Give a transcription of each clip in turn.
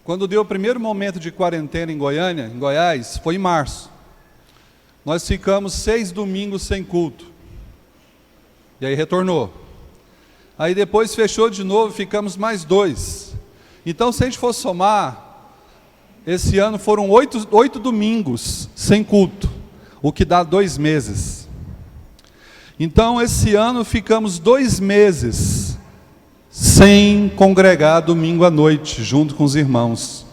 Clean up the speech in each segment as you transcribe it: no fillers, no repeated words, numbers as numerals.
Quando deu o primeiro momento de quarentena em Goiânia, em Goiás, foi em março. Nós ficamos 6 domingos sem culto. E aí retornou. Aí depois fechou de novo, ficamos mais 2. Então, se a gente for somar, esse ano foram 8 domingos sem culto, o que dá 2 meses. Então, esse ano ficamos 2 meses sem congregar domingo à noite, junto com os irmãos.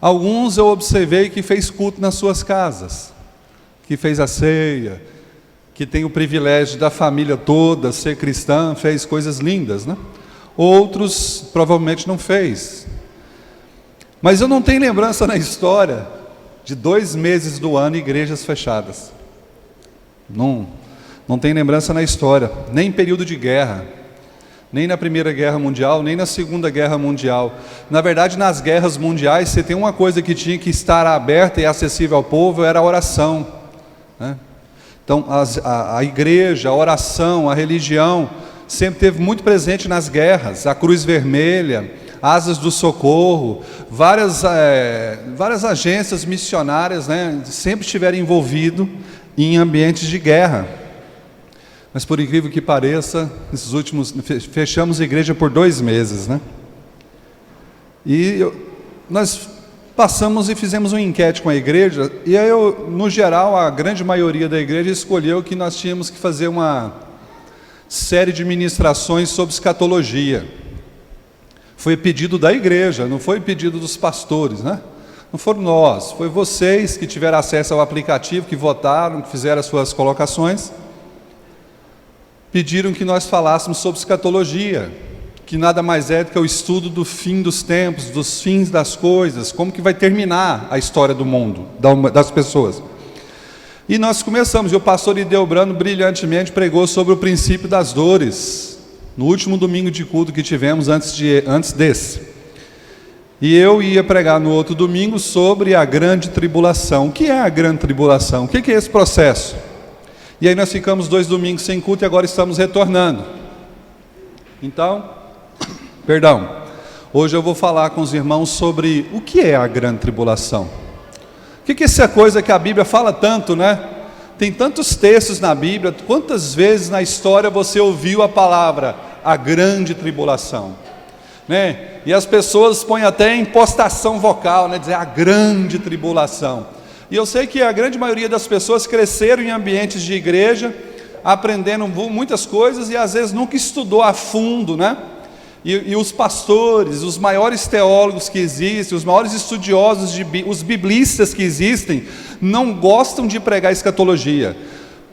Alguns eu observei que fez culto nas suas casas, que fez a ceia, que tem o privilégio da família toda ser cristã, fez coisas lindas, né? Outros provavelmente não fez. Mas eu não tenho lembrança na história de 2 meses do ano igrejas fechadas. Não tem lembrança na história, nem em período de guerra, nem na Primeira Guerra Mundial, nem na Segunda Guerra Mundial. Na verdade, nas guerras mundiais, você tem uma coisa que tinha que estar aberta e acessível ao povo, era a oração, né? Então, a igreja, a oração, a religião, sempre esteve muito presente nas guerras. A Cruz Vermelha, Asas do Socorro, várias agências missionárias, né, sempre estiveram envolvidas em ambientes de guerra. Mas por incrível que pareça, fechamos a igreja por 2 meses, né? E nós passamos e fizemos uma enquete com a igreja, e aí no geral, a grande maioria da igreja escolheu que nós tínhamos que fazer uma série de ministrações sobre escatologia. Foi pedido da igreja, não foi pedido dos pastores, né? Não foram nós, foi vocês que tiveram acesso ao aplicativo, que votaram, que fizeram as suas colocações. Pediram que nós falássemos sobre escatologia, que nada mais é do que o estudo do fim dos tempos, dos fins das coisas, como que vai terminar a história do mundo, das pessoas. E nós começamos, e o pastor Ideobrando brilhantemente pregou sobre o princípio das dores, no último domingo de culto que tivemos antes desse. E eu ia pregar no outro domingo sobre a grande tribulação. O que é a grande tribulação? O que é esse processo? E aí nós ficamos 2 domingos sem culto e agora estamos retornando. Então, hoje eu vou falar com os irmãos sobre o que é a grande tribulação. O que é essa coisa que a Bíblia fala tanto, né? Tem tantos textos na Bíblia, quantas vezes na história você ouviu a palavra, a grande tribulação, né? E as pessoas põem até em postação vocal, né? Dizer a grande tribulação. E eu sei que a grande maioria das pessoas cresceram em ambientes de igreja, aprendendo muitas coisas e às vezes nunca estudou a fundo, né? E os pastores, os maiores teólogos que existem, os maiores estudiosos, os biblistas que existem, não gostam de pregar escatologia.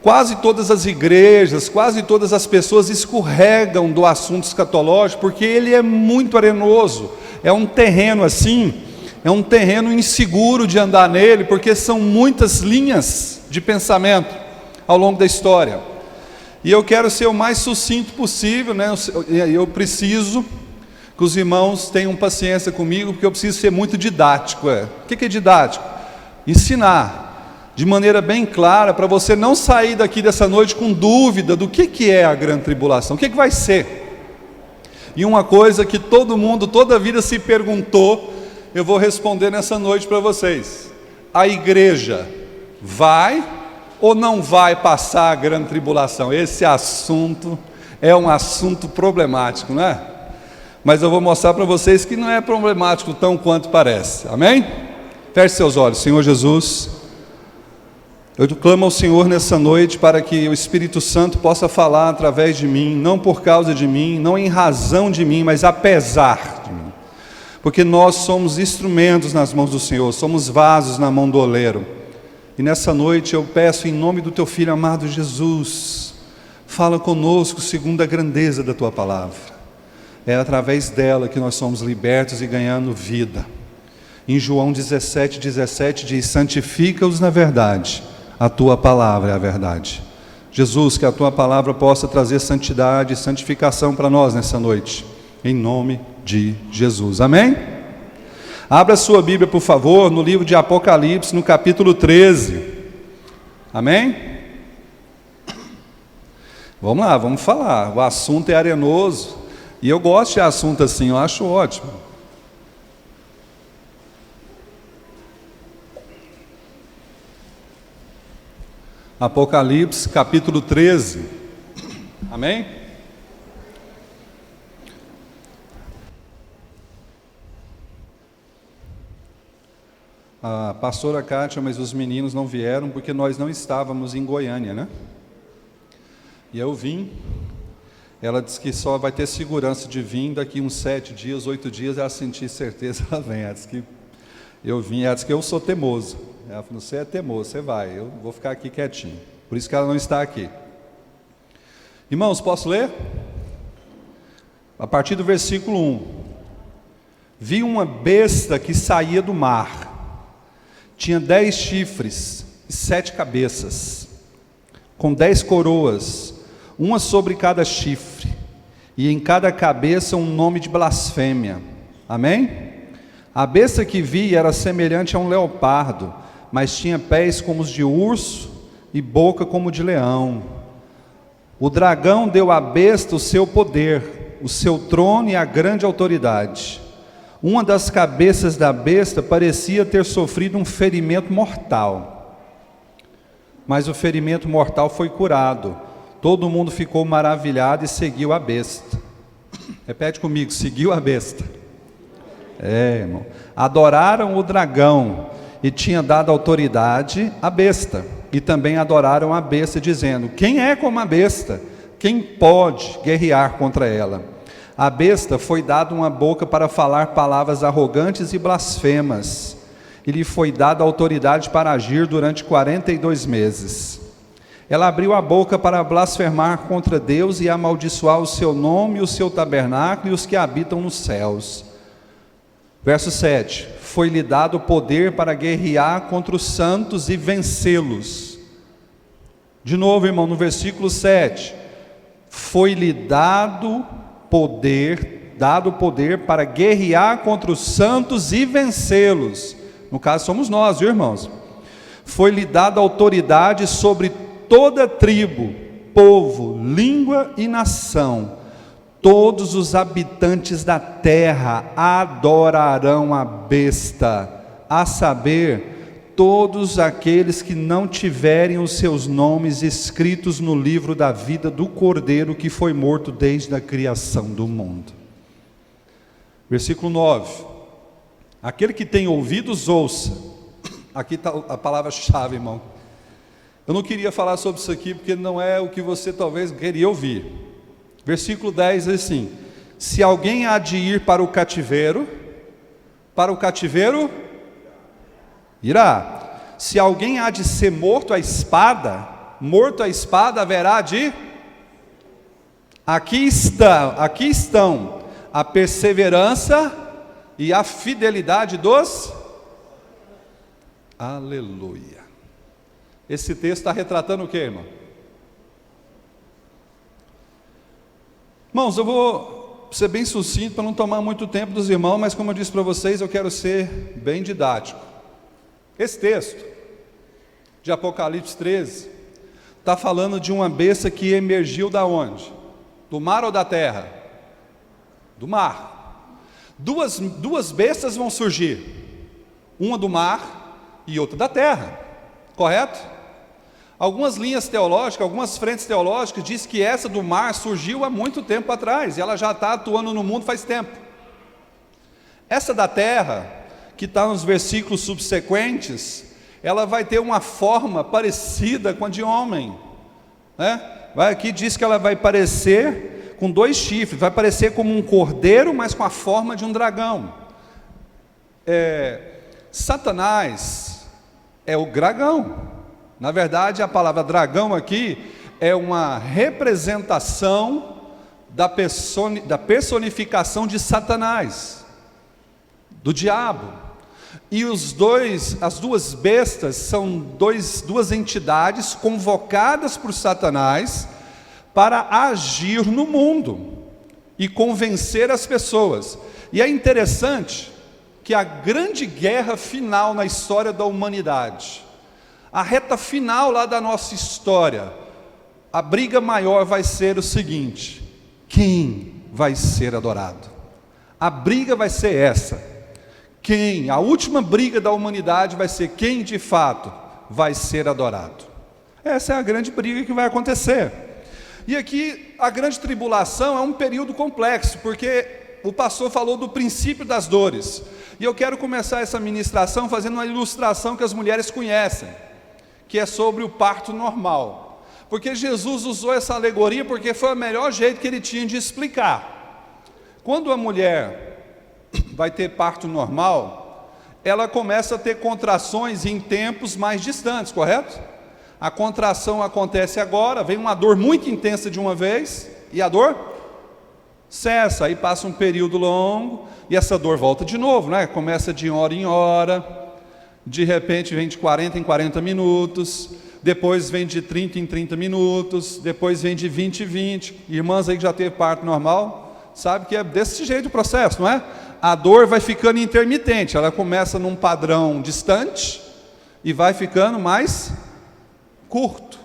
Quase todas as igrejas, quase todas as pessoas escorregam do assunto escatológico, porque ele é muito arenoso, é um terreno assim, é um terreno inseguro de andar nele, porque são muitas linhas de pensamento ao longo da história. E eu quero ser o mais sucinto possível, né? Eu preciso que os irmãos tenham paciência comigo, porque eu preciso ser muito didático. O que é didático? Ensinar de maneira bem clara, para você não sair daqui dessa noite com dúvida do que é a grande tribulação, o que vai ser. E uma coisa que todo mundo, toda a vida se perguntou, eu vou responder nessa noite para vocês: a igreja vai ou não vai passar a grande tribulação? Esse assunto é um assunto problemático, não é? Mas eu vou mostrar para vocês que não é problemático tão quanto parece, amém? Feche seus olhos. Senhor Jesus, eu clamo ao Senhor nessa noite para que o Espírito Santo possa falar através de mim, não por causa de mim, não em razão de mim, mas apesar de mim. Porque nós somos instrumentos nas mãos do Senhor, somos vasos na mão do oleiro. E nessa noite eu peço em nome do Teu Filho amado Jesus, fala conosco segundo a grandeza da Tua palavra. É através dela que nós somos libertos e ganhando vida. Em João 17:17 diz: santifica-os na verdade, a Tua palavra é a verdade. Jesus, que a Tua palavra possa trazer santidade e santificação para nós nessa noite, em nome de Jesus, amém? Abra sua Bíblia, por favor, no livro de Apocalipse, no capítulo 13, amém? Vamos lá, vamos falar, o assunto é arenoso, e eu gosto de assunto assim, eu acho ótimo. Apocalipse capítulo 13. Amém? A pastora Kátia, mas os meninos não vieram porque nós não estávamos em Goiânia, né? E eu vim. Ela disse que só vai ter segurança de vir daqui uns 7 dias, 8 dias. Ela sentiu certeza, ela vem. Ela disse que eu vim, ela disse que eu sou teimoso. Ela falou, você é teimoso, você vai, eu vou ficar aqui quietinho. Por isso que ela não está aqui. Irmãos, posso ler? A partir do versículo 1. Vi uma besta que saía do mar. Tinha 10 chifres e 7 cabeças, com 10 coroas, uma sobre cada chifre, e em cada cabeça um nome de blasfêmia. Amém? A besta que vi era semelhante a um leopardo, mas tinha pés como os de urso e boca como de leão. O dragão deu à besta o seu poder, o seu trono e a grande autoridade. Uma das cabeças da besta parecia ter sofrido um ferimento mortal, mas o ferimento mortal foi curado. Todo mundo ficou maravilhado e seguiu a besta. Repete comigo, seguiu a besta. Irmão. Adoraram o dragão e tinha dado autoridade à besta. E também adoraram a besta, dizendo, quem é como a besta? Quem pode guerrear contra ela? A besta foi dada uma boca para falar palavras arrogantes e blasfemas, e lhe foi dada autoridade para agir durante 42 meses. Ela abriu a boca para blasfemar contra Deus e amaldiçoar o seu nome, o seu tabernáculo e os que habitam nos céus. Verso 7, foi-lhe dado poder para guerrear contra os santos e vencê-los. De novo, irmão, no versículo 7, foi-lhe dado poder para guerrear contra os santos e vencê-los. No caso somos nós, viu, irmãos? Foi-lhe dada autoridade sobre toda tribo, povo, língua e nação. Todos os habitantes da terra adorarão a besta, a saber, todos aqueles que não tiverem os seus nomes escritos no livro da vida do Cordeiro que foi morto desde a criação do mundo. Versículo 9. Aquele que tem ouvidos, ouça. Aqui está a palavra-chave, irmão. Eu não queria falar sobre isso aqui porque não é o que você talvez queria ouvir. Versículo 10 diz assim: se alguém há de ir para o cativeiro irá. Se alguém há de ser morto à espada haverá de... Aqui estão a perseverança e a fidelidade dos... Aleluia. Esse texto está retratando o que, irmão? Irmãos, eu vou ser bem sucinto para não tomar muito tempo dos irmãos, mas como eu disse para vocês, eu quero ser bem didático. Esse texto de Apocalipse 13 está falando de uma besta que emergiu da onde? Do mar ou da terra? Do mar. Duas bestas vão surgir, uma do mar e outra da terra, correto? Algumas linhas teológicas, algumas frentes teológicas dizem que essa do mar surgiu há muito tempo atrás, e ela já está atuando no mundo faz tempo. Essa da terra, que está nos versículos subsequentes, ela vai ter uma forma parecida com a de homem, né? Aqui diz que ela vai parecer com 2 chifres, vai parecer como um cordeiro, mas com a forma de um dragão. Satanás é o dragão. Na verdade, a palavra dragão aqui é uma representação da personificação de Satanás, do diabo. E as duas bestas são duas entidades convocadas por Satanás para agir no mundo e convencer as pessoas. E é interessante que a grande guerra final na história da humanidade, a reta final lá da nossa história, a briga maior vai ser o seguinte: quem vai ser adorado? A briga vai ser essa. A última briga da humanidade vai ser quem de fato vai ser adorado. Essa é a grande briga que vai acontecer. E aqui, a grande tribulação é um período complexo, porque o pastor falou do princípio das dores. E eu quero começar essa ministração fazendo uma ilustração que as mulheres conhecem, que é sobre o parto normal. Porque Jesus usou essa alegoria porque foi o melhor jeito que ele tinha de explicar. Quando a mulher vai ter parto normal, ela começa a ter contrações em tempos mais distantes, correto? A contração acontece agora, vem uma dor muito intensa de uma vez, e a dor cessa, aí passa um período longo, e essa dor volta de novo, né? Começa de hora em hora, de repente vem de 40 em 40 minutos, depois vem de 30 em 30 minutos, depois vem de 20 em 20. Irmãs aí que já teve parto normal, sabe que é desse jeito o processo, não é? A dor vai ficando intermitente, ela começa num padrão distante, e vai ficando mais curto,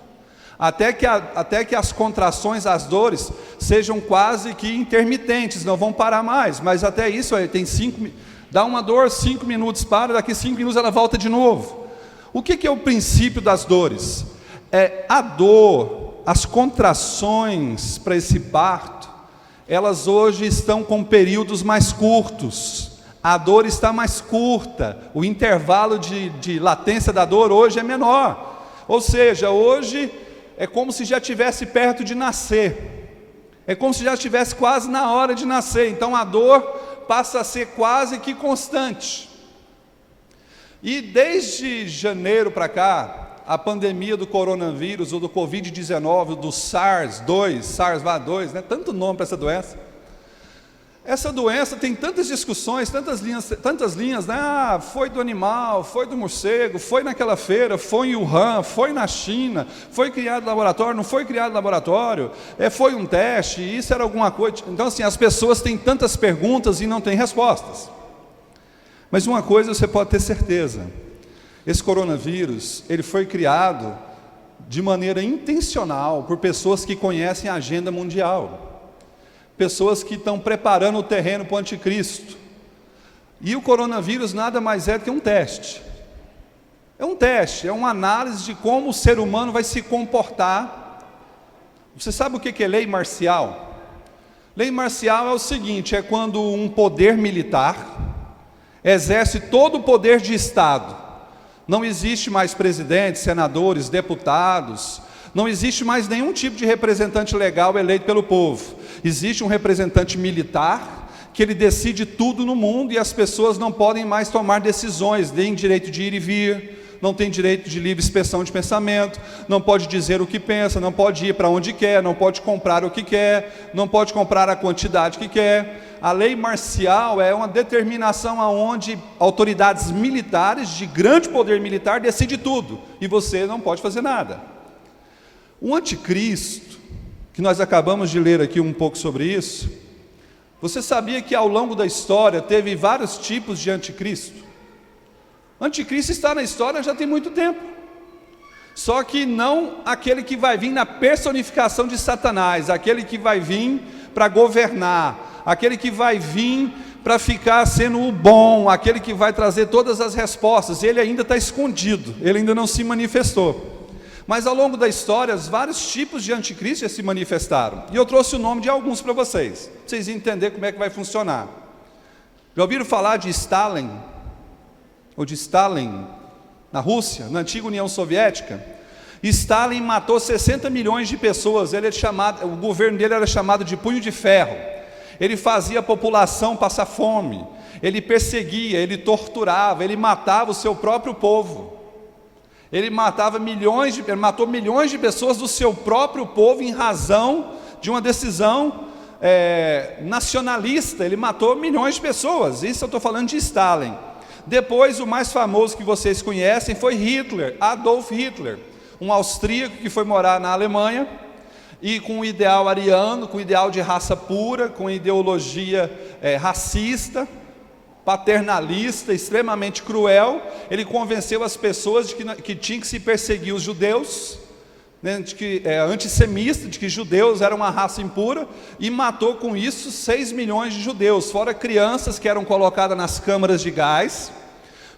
até que as contrações, as dores, sejam quase que intermitentes, não vão parar mais, mas até isso, tem 5, dá uma dor, 5 minutos para, daqui 5 minutos ela volta de novo. O que é o princípio das dores? A dor, as contrações para esse parto, elas hoje estão com períodos mais curtos, a dor está mais curta, o intervalo de latência da dor hoje é menor. Ou seja, hoje é como se já estivesse perto de nascer, é como se já estivesse quase na hora de nascer, então a dor passa a ser quase que constante. E desde janeiro para cá, a pandemia do coronavírus, ou do Covid-19, do SARS-2, SARS-2, né? Tanto nome para essa doença. Essa doença tem tantas discussões, tantas linhas, né? Foi do animal, foi do morcego, foi naquela feira, foi em Wuhan, foi na China, foi criado no laboratório, não foi criado no laboratório, foi um teste, isso era alguma coisa. Então assim, as pessoas têm tantas perguntas e não têm respostas. Mas uma coisa você pode ter certeza, esse coronavírus, ele foi criado de maneira intencional por pessoas que conhecem a agenda mundial. Pessoas que estão preparando o terreno para o anticristo. E o coronavírus nada mais é do que um teste. É um teste, é uma análise de como o ser humano vai se comportar. Você sabe o que é lei marcial? Lei marcial é o seguinte, é quando um poder militar exerce todo o poder de Estado. Não existe mais presidentes, senadores, deputados, não existe mais nenhum tipo de representante legal eleito pelo povo. Existe um representante militar que ele decide tudo no mundo e as pessoas não podem mais tomar decisões, nem direito de ir e vir, não tem direito de livre expressão de pensamento, não pode dizer o que pensa, não pode ir para onde quer, não pode comprar o que quer, não pode comprar a quantidade que quer. A lei marcial é uma determinação aonde autoridades militares de grande poder militar decidem tudo e você não pode fazer nada. O anticristo, que nós acabamos de ler aqui um pouco sobre isso, você sabia que ao longo da história teve vários tipos de anticristo? Anticristo está na história já tem muito tempo, só que não aquele que vai vir na personificação de Satanás, aquele que vai vir para governar, aquele que vai vir para ficar sendo o bom, aquele que vai trazer todas as respostas. Ele ainda está escondido, ele ainda não se manifestou. Mas ao longo da história, vários tipos de anticristo já se manifestaram. E eu trouxe o nome de alguns para vocês entenderem como é que vai funcionar. Já ouviram falar de Stalin? Ou de Stalin, na Rússia, na antiga União Soviética? Stalin matou 60 milhões de pessoas, o governo dele era chamado de punho de ferro. Ele fazia a população passar fome, ele perseguia, ele torturava, ele matava o seu próprio povo. Ele matou milhões de pessoas do seu próprio povo em razão de uma decisão nacionalista. Ele matou milhões de pessoas, isso eu estou falando de Stalin. Depois, o mais famoso que vocês conhecem foi Hitler, Adolf Hitler, um austríaco que foi morar na Alemanha, e com o ideal ariano, com o ideal de raça pura, com ideologia racista, paternalista, extremamente cruel. Ele convenceu as pessoas de que tinha que se perseguir os judeus, né, antissemita, de que judeus eram uma raça impura, e matou com isso 6 milhões de judeus, fora crianças que eram colocadas nas câmaras de gás,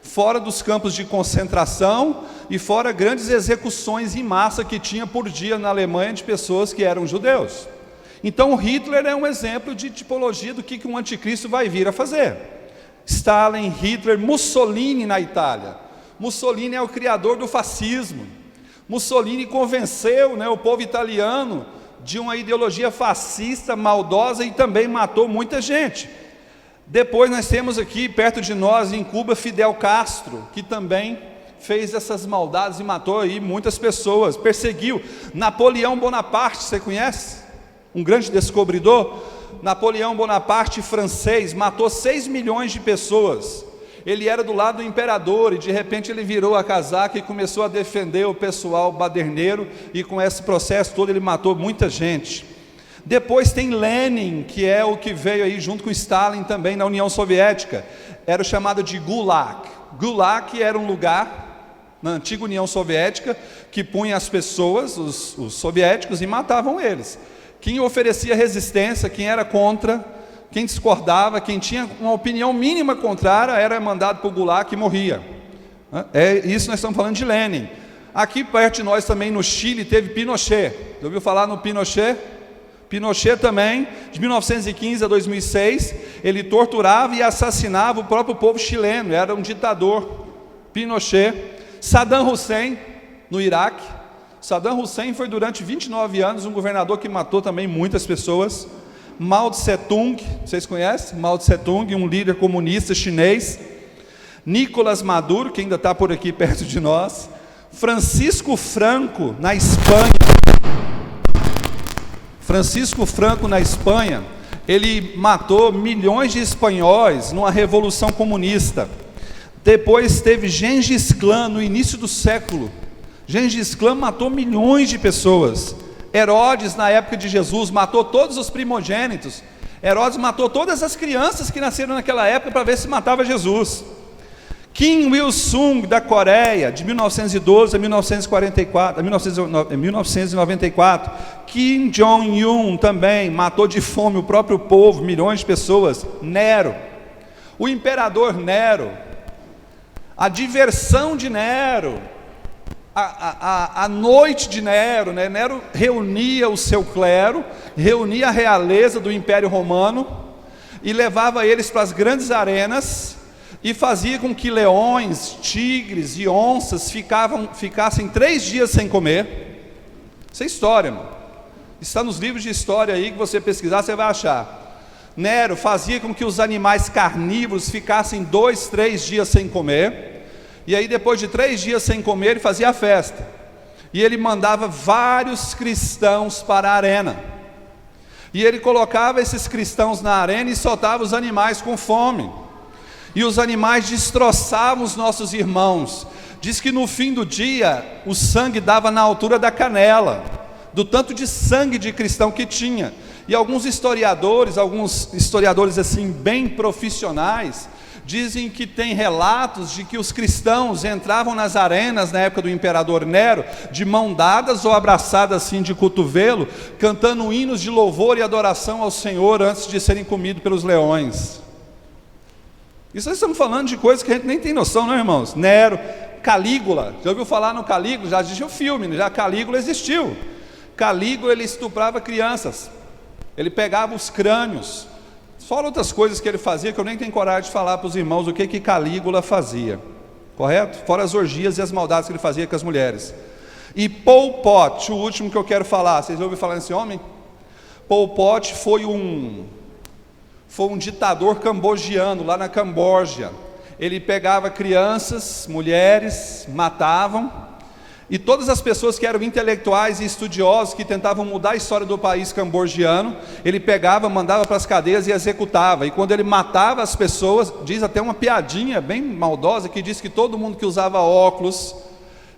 fora dos campos de concentração e fora grandes execuções em massa que tinha por dia na Alemanha de pessoas que eram judeus. Então Hitler é um exemplo de tipologia do que um anticristo vai vir a fazer. Stalin, Hitler, Mussolini na Itália. Mussolini é o criador do fascismo. Mussolini convenceu, o povo italiano de uma ideologia fascista, maldosa, e também matou muita gente. Depois nós temos aqui, perto de nós, em Cuba, Fidel Castro, que também fez essas maldades e matou aí muitas pessoas, perseguiu. Napoleão Bonaparte, você conhece? Um grande descobridor. Napoleão Bonaparte, francês, matou 6 milhões de pessoas. Ele era do lado do imperador e de repente ele virou a casaca e começou a defender o pessoal baderneiro, e com esse processo todo ele matou muita gente. Depois tem Lenin, que é o que veio aí junto com Stalin também na União Soviética. Era o chamado de Gulag. Gulag era um lugar na antiga União Soviética que punha as pessoas, os soviéticos, e matavam eles. Quem oferecia resistência, quem era contra, quem discordava, quem tinha uma opinião mínima contrária, era mandado para o Gulag e morria. Isso nós estamos falando de Lenin. Aqui perto de nós também no Chile teve Pinochet. Já ouviu falar no Pinochet? Pinochet também, de 1915 a 2006, ele torturava e assassinava o próprio povo chileno, era um ditador. Pinochet. Saddam Hussein, no Iraque. Saddam Hussein foi durante 29 anos um governador que matou também muitas pessoas. Mao Tse-tung, vocês conhecem? Mao Tse-tung, um líder comunista chinês. Nicolás Maduro, que ainda está por aqui perto de nós. Francisco Franco, na Espanha. Francisco Franco, na Espanha, ele matou milhões de espanhóis numa revolução comunista. Depois teve Gengis Khan, no início do século. Gengis Khan matou milhões de pessoas. Herodes, na época de Jesus, matou todos os primogênitos. Herodes matou todas as crianças que nasceram naquela época para ver se matava Jesus. Kim Il-sung, da Coreia, de 1912 a 1994. Kim Jong-un também matou de fome o próprio povo, milhões de pessoas. Nero, o imperador Nero, a diversão de Nero, a noite de Nero, Nero reunia o seu clero, reunia a realeza do Império Romano e levava eles para as grandes arenas e fazia com que leões, tigres e onças ficassem 3 dias sem comer. Isso é história, irmão. Está nos livros de história aí, que você pesquisar, você vai achar. Nero fazia com que os animais carnívoros ficassem 2, 3 dias sem comer. E aí depois de 3 dias sem comer, ele fazia a festa. E ele mandava vários cristãos para a arena. E ele colocava esses cristãos na arena e soltava os animais com fome. E os animais destroçavam os nossos irmãos. Diz que no fim do dia, o sangue dava na altura da canela, do tanto de sangue de cristão que tinha. E alguns historiadores assim bem profissionais, dizem que tem relatos de que os cristãos entravam nas arenas na época do imperador Nero, de mão dadas ou abraçadas assim de cotovelo, cantando hinos de louvor e adoração ao Senhor antes de serem comidos pelos leões. Isso nós estamos falando de coisas que a gente nem tem noção, não, irmãos? Nero, Calígula, já ouviu falar no Calígula? Já existiu o filme, já Calígula existiu. Calígula, ele estuprava crianças, ele pegava os crânios, fora outras coisas que ele fazia, que eu nem tenho coragem de falar para os irmãos o que Calígula fazia, correto? Fora as orgias e as maldades que ele fazia com as mulheres. E Pol Pot, o último que eu quero falar, vocês já ouviram falar nesse homem? Pol Pot foi um ditador cambogiano, lá na Camboja. Ele pegava crianças, mulheres, matavam, e todas as pessoas que eram intelectuais e estudiosos, que tentavam mudar a história do país cambogiano, ele pegava, mandava para as cadeias e executava. E quando ele matava as pessoas, diz até uma piadinha bem maldosa, que diz que todo mundo que usava óculos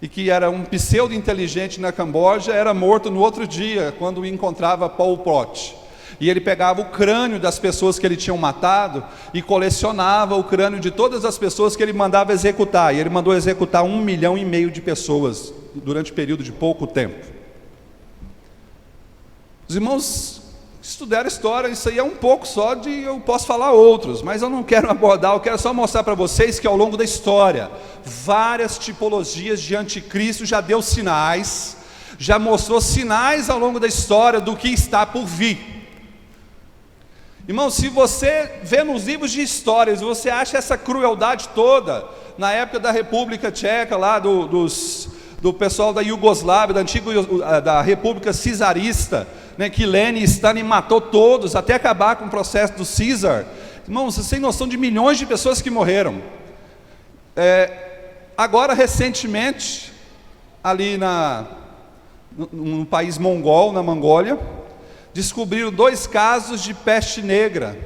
e que era um pseudo-inteligente na Camboja, era morto no outro dia, quando encontrava Pol Pot. E ele pegava o crânio das pessoas que ele tinha matado e colecionava o crânio de todas as pessoas que ele mandava executar. E ele mandou executar 1,5 milhão de pessoas durante um período de pouco tempo. Os irmãos Estudar história, isso aí é um pouco só eu posso falar outros, mas eu não quero abordar, eu quero só mostrar para vocês que ao longo da história, várias tipologias de anticristo já deu sinais, já mostrou sinais ao longo da história do que está por vir. Irmão, se você vê nos livros de histórias, você acha essa crueldade toda, na época da República Tcheca, lá do pessoal da Iugoslávia, da República Czarista, né, que Lenin e Stalin matou todos, até acabar com o processo do César. Irmãos, vocês têm noção de milhões de pessoas que morreram. Agora, recentemente, ali no país mongol, na Mongólia, descobriram 2 casos de peste negra.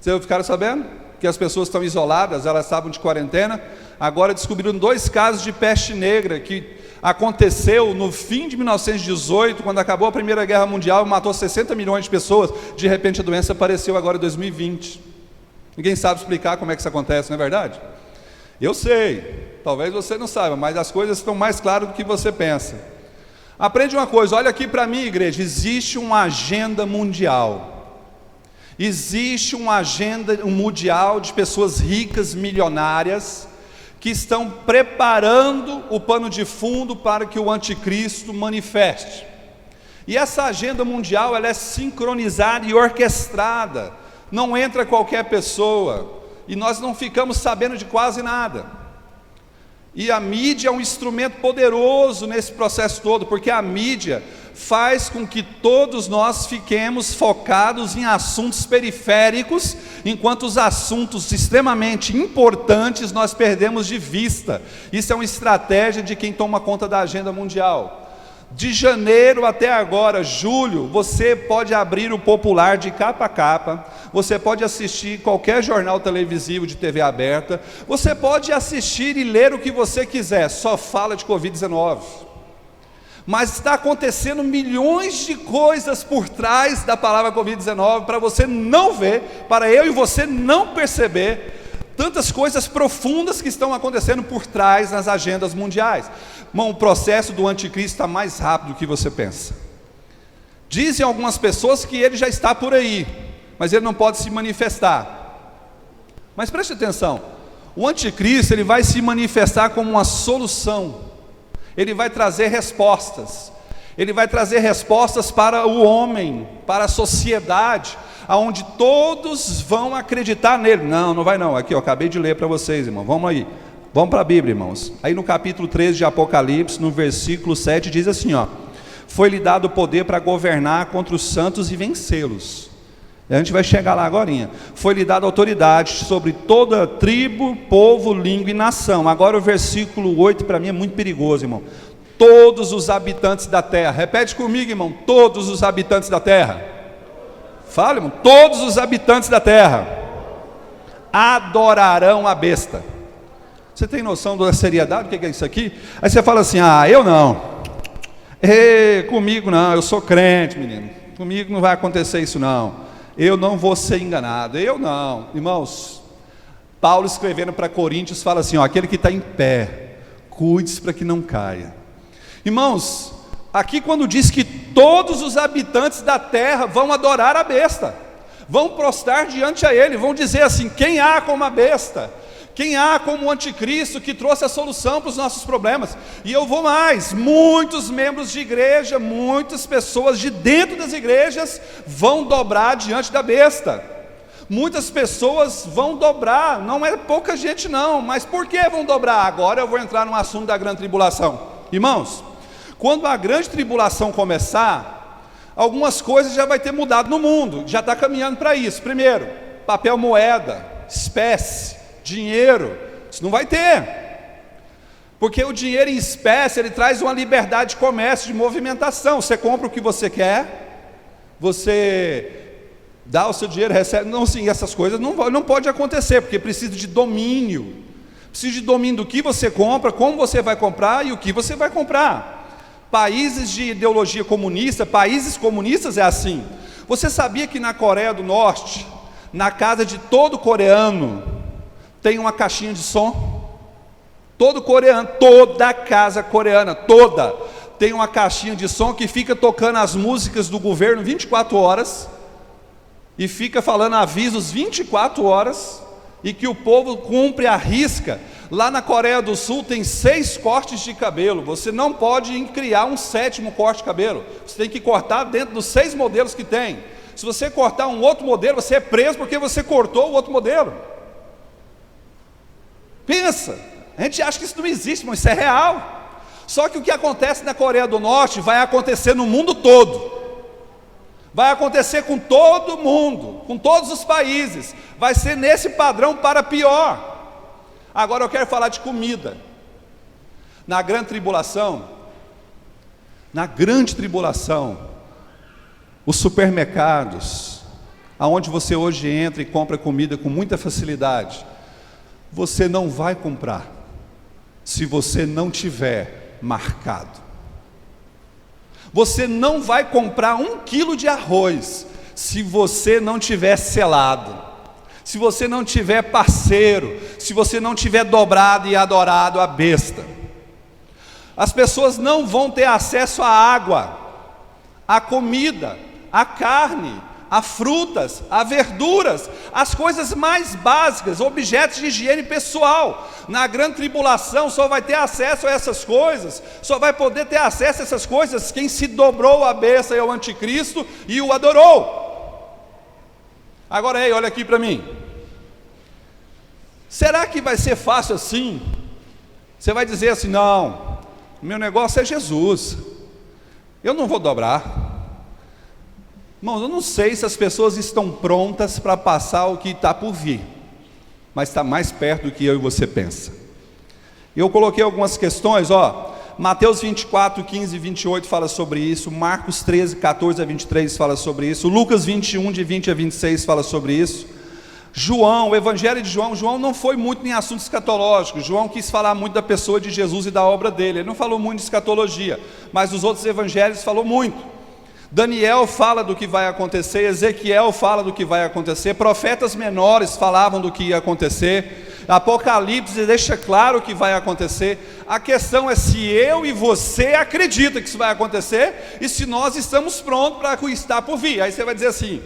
Vocês ficaram sabendo? Que as pessoas estão isoladas, elas estavam de quarentena. Agora descobriram 2 casos de peste negra, que aconteceu no fim de 1918, quando acabou a Primeira Guerra Mundial, matou 60 milhões de pessoas. De repente a doença apareceu agora em 2020. Ninguém sabe explicar como é que isso acontece, não é verdade? Eu sei, talvez você não saiba, mas as coisas estão mais claras do que você pensa. Aprende uma coisa, olha aqui para mim, igreja, existe uma agenda mundial. Existe uma agenda mundial de pessoas ricas, milionárias, que estão preparando o pano de fundo para que o anticristo manifeste. E essa agenda mundial, ela é sincronizada e orquestrada, não entra qualquer pessoa, e nós não ficamos sabendo de quase nada. E a mídia é um instrumento poderoso nesse processo todo, porque a mídia faz com que todos nós fiquemos focados em assuntos periféricos, enquanto os assuntos extremamente importantes nós perdemos de vista. Isso é uma estratégia de quem toma conta da agenda mundial. De janeiro até agora, julho, você pode abrir o Popular de capa a capa, você pode assistir qualquer jornal televisivo de TV aberta, você pode assistir e ler o que você quiser, só fala de Covid-19. Mas está acontecendo milhões de coisas por trás da palavra Covid-19, para você não ver, para eu e você não perceber, tantas coisas profundas que estão acontecendo por trás nas agendas mundiais. Irmão, o processo do anticristo está mais rápido do que você pensa. Dizem algumas pessoas que ele já está por aí, mas ele não pode se manifestar. Mas preste atenção, o anticristo ele vai se manifestar como uma solução. Ele vai trazer respostas. Ele vai trazer respostas para o homem, para a sociedade, aonde todos vão acreditar nele. Não vai não. Aqui, eu acabei de ler para vocês, irmão. Vamos aí. Vamos para a Bíblia, irmãos. Aí no capítulo 13 de Apocalipse, no versículo 7, diz assim, ó: foi-lhe dado o poder para governar contra os santos e vencê-los. A gente vai chegar lá agorinha. Foi-lhe dada autoridade sobre toda tribo, povo, língua e nação. Agora o versículo 8 para mim é muito perigoso, irmão. Todos os habitantes da terra. Repete comigo, irmão. Todos os habitantes da terra. Fala, irmão. Todos os habitantes da terra adorarão a besta. Você tem noção da seriedade? O que é isso aqui? Aí você fala assim, eu não. Comigo não, eu sou crente, menino. Comigo não vai acontecer isso não. Eu não vou ser enganado, eu não. Irmãos, Paulo escrevendo para Coríntios fala assim, aquele que está em pé, cuide-se para que não caia. Irmãos, aqui quando diz que todos os habitantes da terra vão adorar a besta, vão prostrar diante a ele, vão dizer assim, quem há como a besta? Quem há como o anticristo que trouxe a solução para os nossos problemas? E eu vou mais, muitos membros de igreja, muitas pessoas de dentro das igrejas vão dobrar diante da besta. Muitas pessoas vão dobrar, não é pouca gente não, mas por que vão dobrar? Agora eu vou entrar no assunto da grande tribulação. Irmãos, quando a grande tribulação começar, algumas coisas já vai ter mudado no mundo, já está caminhando para isso. Primeiro, papel moeda, espécie, dinheiro, isso não vai ter, porque o dinheiro em espécie, ele traz uma liberdade de comércio, de movimentação. Você compra o que você quer, você dá o seu dinheiro, recebe, não, sim, essas coisas não pode acontecer, porque precisa de domínio, precisa de domínio do que você compra, como você vai comprar e o que você vai comprar. Países de ideologia comunista, países comunistas é assim. Você sabia que na Coreia do Norte, na casa de todo coreano, tem uma caixinha de som? Todo coreano, toda casa coreana, toda, tem uma caixinha de som que fica tocando as músicas do governo 24 horas, e fica falando avisos 24 horas, e que o povo cumpre à risca. Lá na Coreia do Sul tem 6 cortes de cabelo, você não pode criar um 7º corte de cabelo, você tem que cortar dentro dos 6 modelos que tem. Se você cortar um outro modelo, você é preso porque você cortou o outro modelo. Pensa, a gente acha que isso não existe, mas isso é real. Só que o que acontece na Coreia do Norte vai acontecer no mundo todo, vai acontecer com todo mundo, com todos os países, vai ser nesse padrão para pior. Agora eu quero falar de comida. Na grande tribulação, os supermercados, aonde você hoje entra e compra comida com muita facilidade, você não vai comprar se você não tiver marcado. Você não vai comprar 1 quilo de arroz se você não tiver selado, se você não tiver parceiro, se você não tiver dobrado e adorado a besta. As pessoas não vão ter acesso à água, à comida, à carne, a frutas, a verduras, as coisas mais básicas, objetos de higiene pessoal. Na grande tribulação só vai ter acesso a essas coisas, só vai poder ter acesso a essas coisas quem se dobrou à besta e ao anticristo e o adorou. Agora, olha aqui para mim. Será que vai ser fácil assim? Você vai dizer assim: não, meu negócio é Jesus, eu não vou dobrar. Irmãos, eu não sei se as pessoas estão prontas para passar o que está por vir, mas está mais perto do que eu e você pensa. Eu coloquei algumas questões, Mateus 24, 15 e 28 fala sobre isso, Marcos 13, 14 a 23 fala sobre isso, Lucas 21, de 20 a 26 fala sobre isso, o Evangelho de João não foi muito em assuntos escatológicos. João quis falar muito da pessoa de Jesus e da obra dele, ele não falou muito de escatologia, mas os outros evangelhos falou muito. Daniel fala do que vai acontecer, Ezequiel fala do que vai acontecer, profetas menores falavam do que ia acontecer, Apocalipse deixa claro o que vai acontecer. A questão é se eu e você acreditam que isso vai acontecer, e se nós estamos prontos para o que está por vir. Aí você vai dizer assim: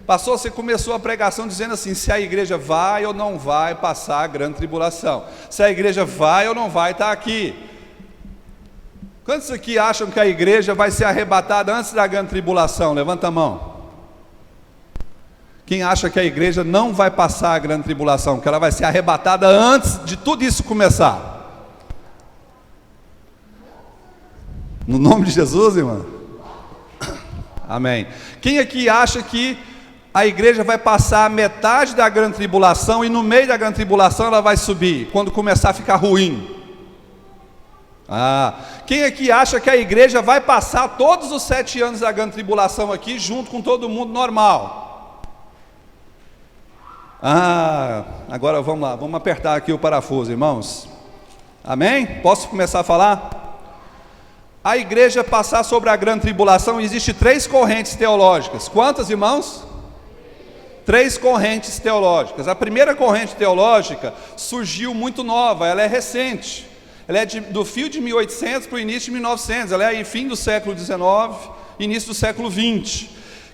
pastor, você começou a pregação dizendo assim, se a igreja vai ou não vai passar a grande tribulação, se a igreja vai ou não vai estar aqui. Quantos aqui acham que a igreja vai ser arrebatada antes da grande tribulação? Levanta a mão. Quem acha que a igreja não vai passar a grande tribulação, que ela vai ser arrebatada antes de tudo isso começar? No nome de Jesus, irmão? Amém. Quem aqui acha que a igreja vai passar a metade da grande tribulação e no meio da grande tribulação ela vai subir, quando começar a ficar ruim? Quem aqui acha que a igreja vai passar todos os 7 anos da grande tribulação aqui, junto com todo mundo normal? Agora vamos lá, vamos apertar aqui o parafuso, irmãos. Amém? Posso começar a falar? A igreja passar sobre a grande tribulação, existe 3 correntes teológicas. Quantas, irmãos? 3 correntes teológicas. A primeira corrente teológica surgiu muito nova, ela é recente. Ela é do fio de 1800 para o início de 1900, ela é fim do século XIX, início do século XX,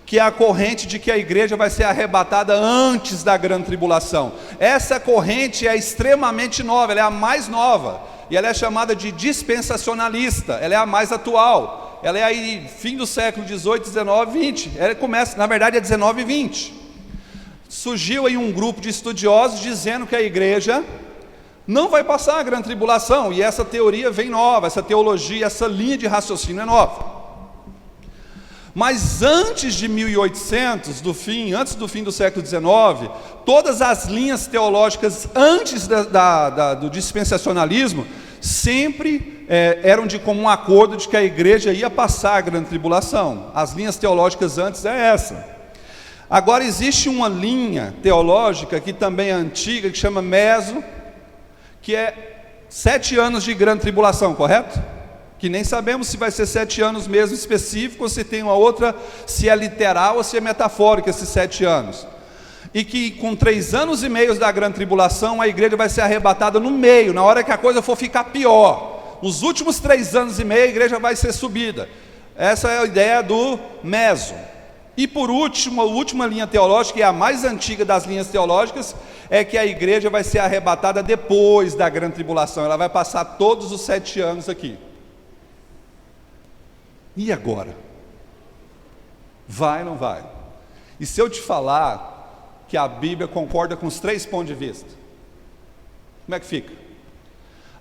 que é a corrente de que a igreja vai ser arrebatada antes da grande tribulação. Essa corrente é extremamente nova, ela é a mais nova, e ela é chamada de dispensacionalista, ela é a mais atual, ela é aí fim do século XVIII, XIX, XX, ela começa, na verdade é 19 e 20. Surgiu aí um grupo de estudiosos dizendo que a igreja não vai passar a grande tribulação, e essa teoria vem nova, essa teologia, essa linha de raciocínio é nova. Mas antes de 1800, antes do fim do século XIX, todas as linhas teológicas antes do dispensacionalismo sempre eram de comum acordo de que a igreja ia passar a grande tribulação. As linhas teológicas antes é essa. Agora existe uma linha teológica que também é antiga, que chama Meso, que é 7 anos de grande tribulação, correto? Que nem sabemos se vai ser 7 anos mesmo específico, ou se tem uma outra, se é literal ou se é metafórica esses 7 anos. E que com 3 anos e meio da grande tribulação, a igreja vai ser arrebatada no meio, na hora que a coisa for ficar pior. Nos últimos 3 anos e meio, a igreja vai ser subida. Essa é a ideia do Meso. E por último, a última linha teológica, e a mais antiga das linhas teológicas, é que a igreja vai ser arrebatada depois da grande tribulação. Ela vai passar todos os 7 anos aqui. E agora? Vai ou não vai? E se eu te falar que a Bíblia concorda com os 3 pontos de vista? Como é que fica?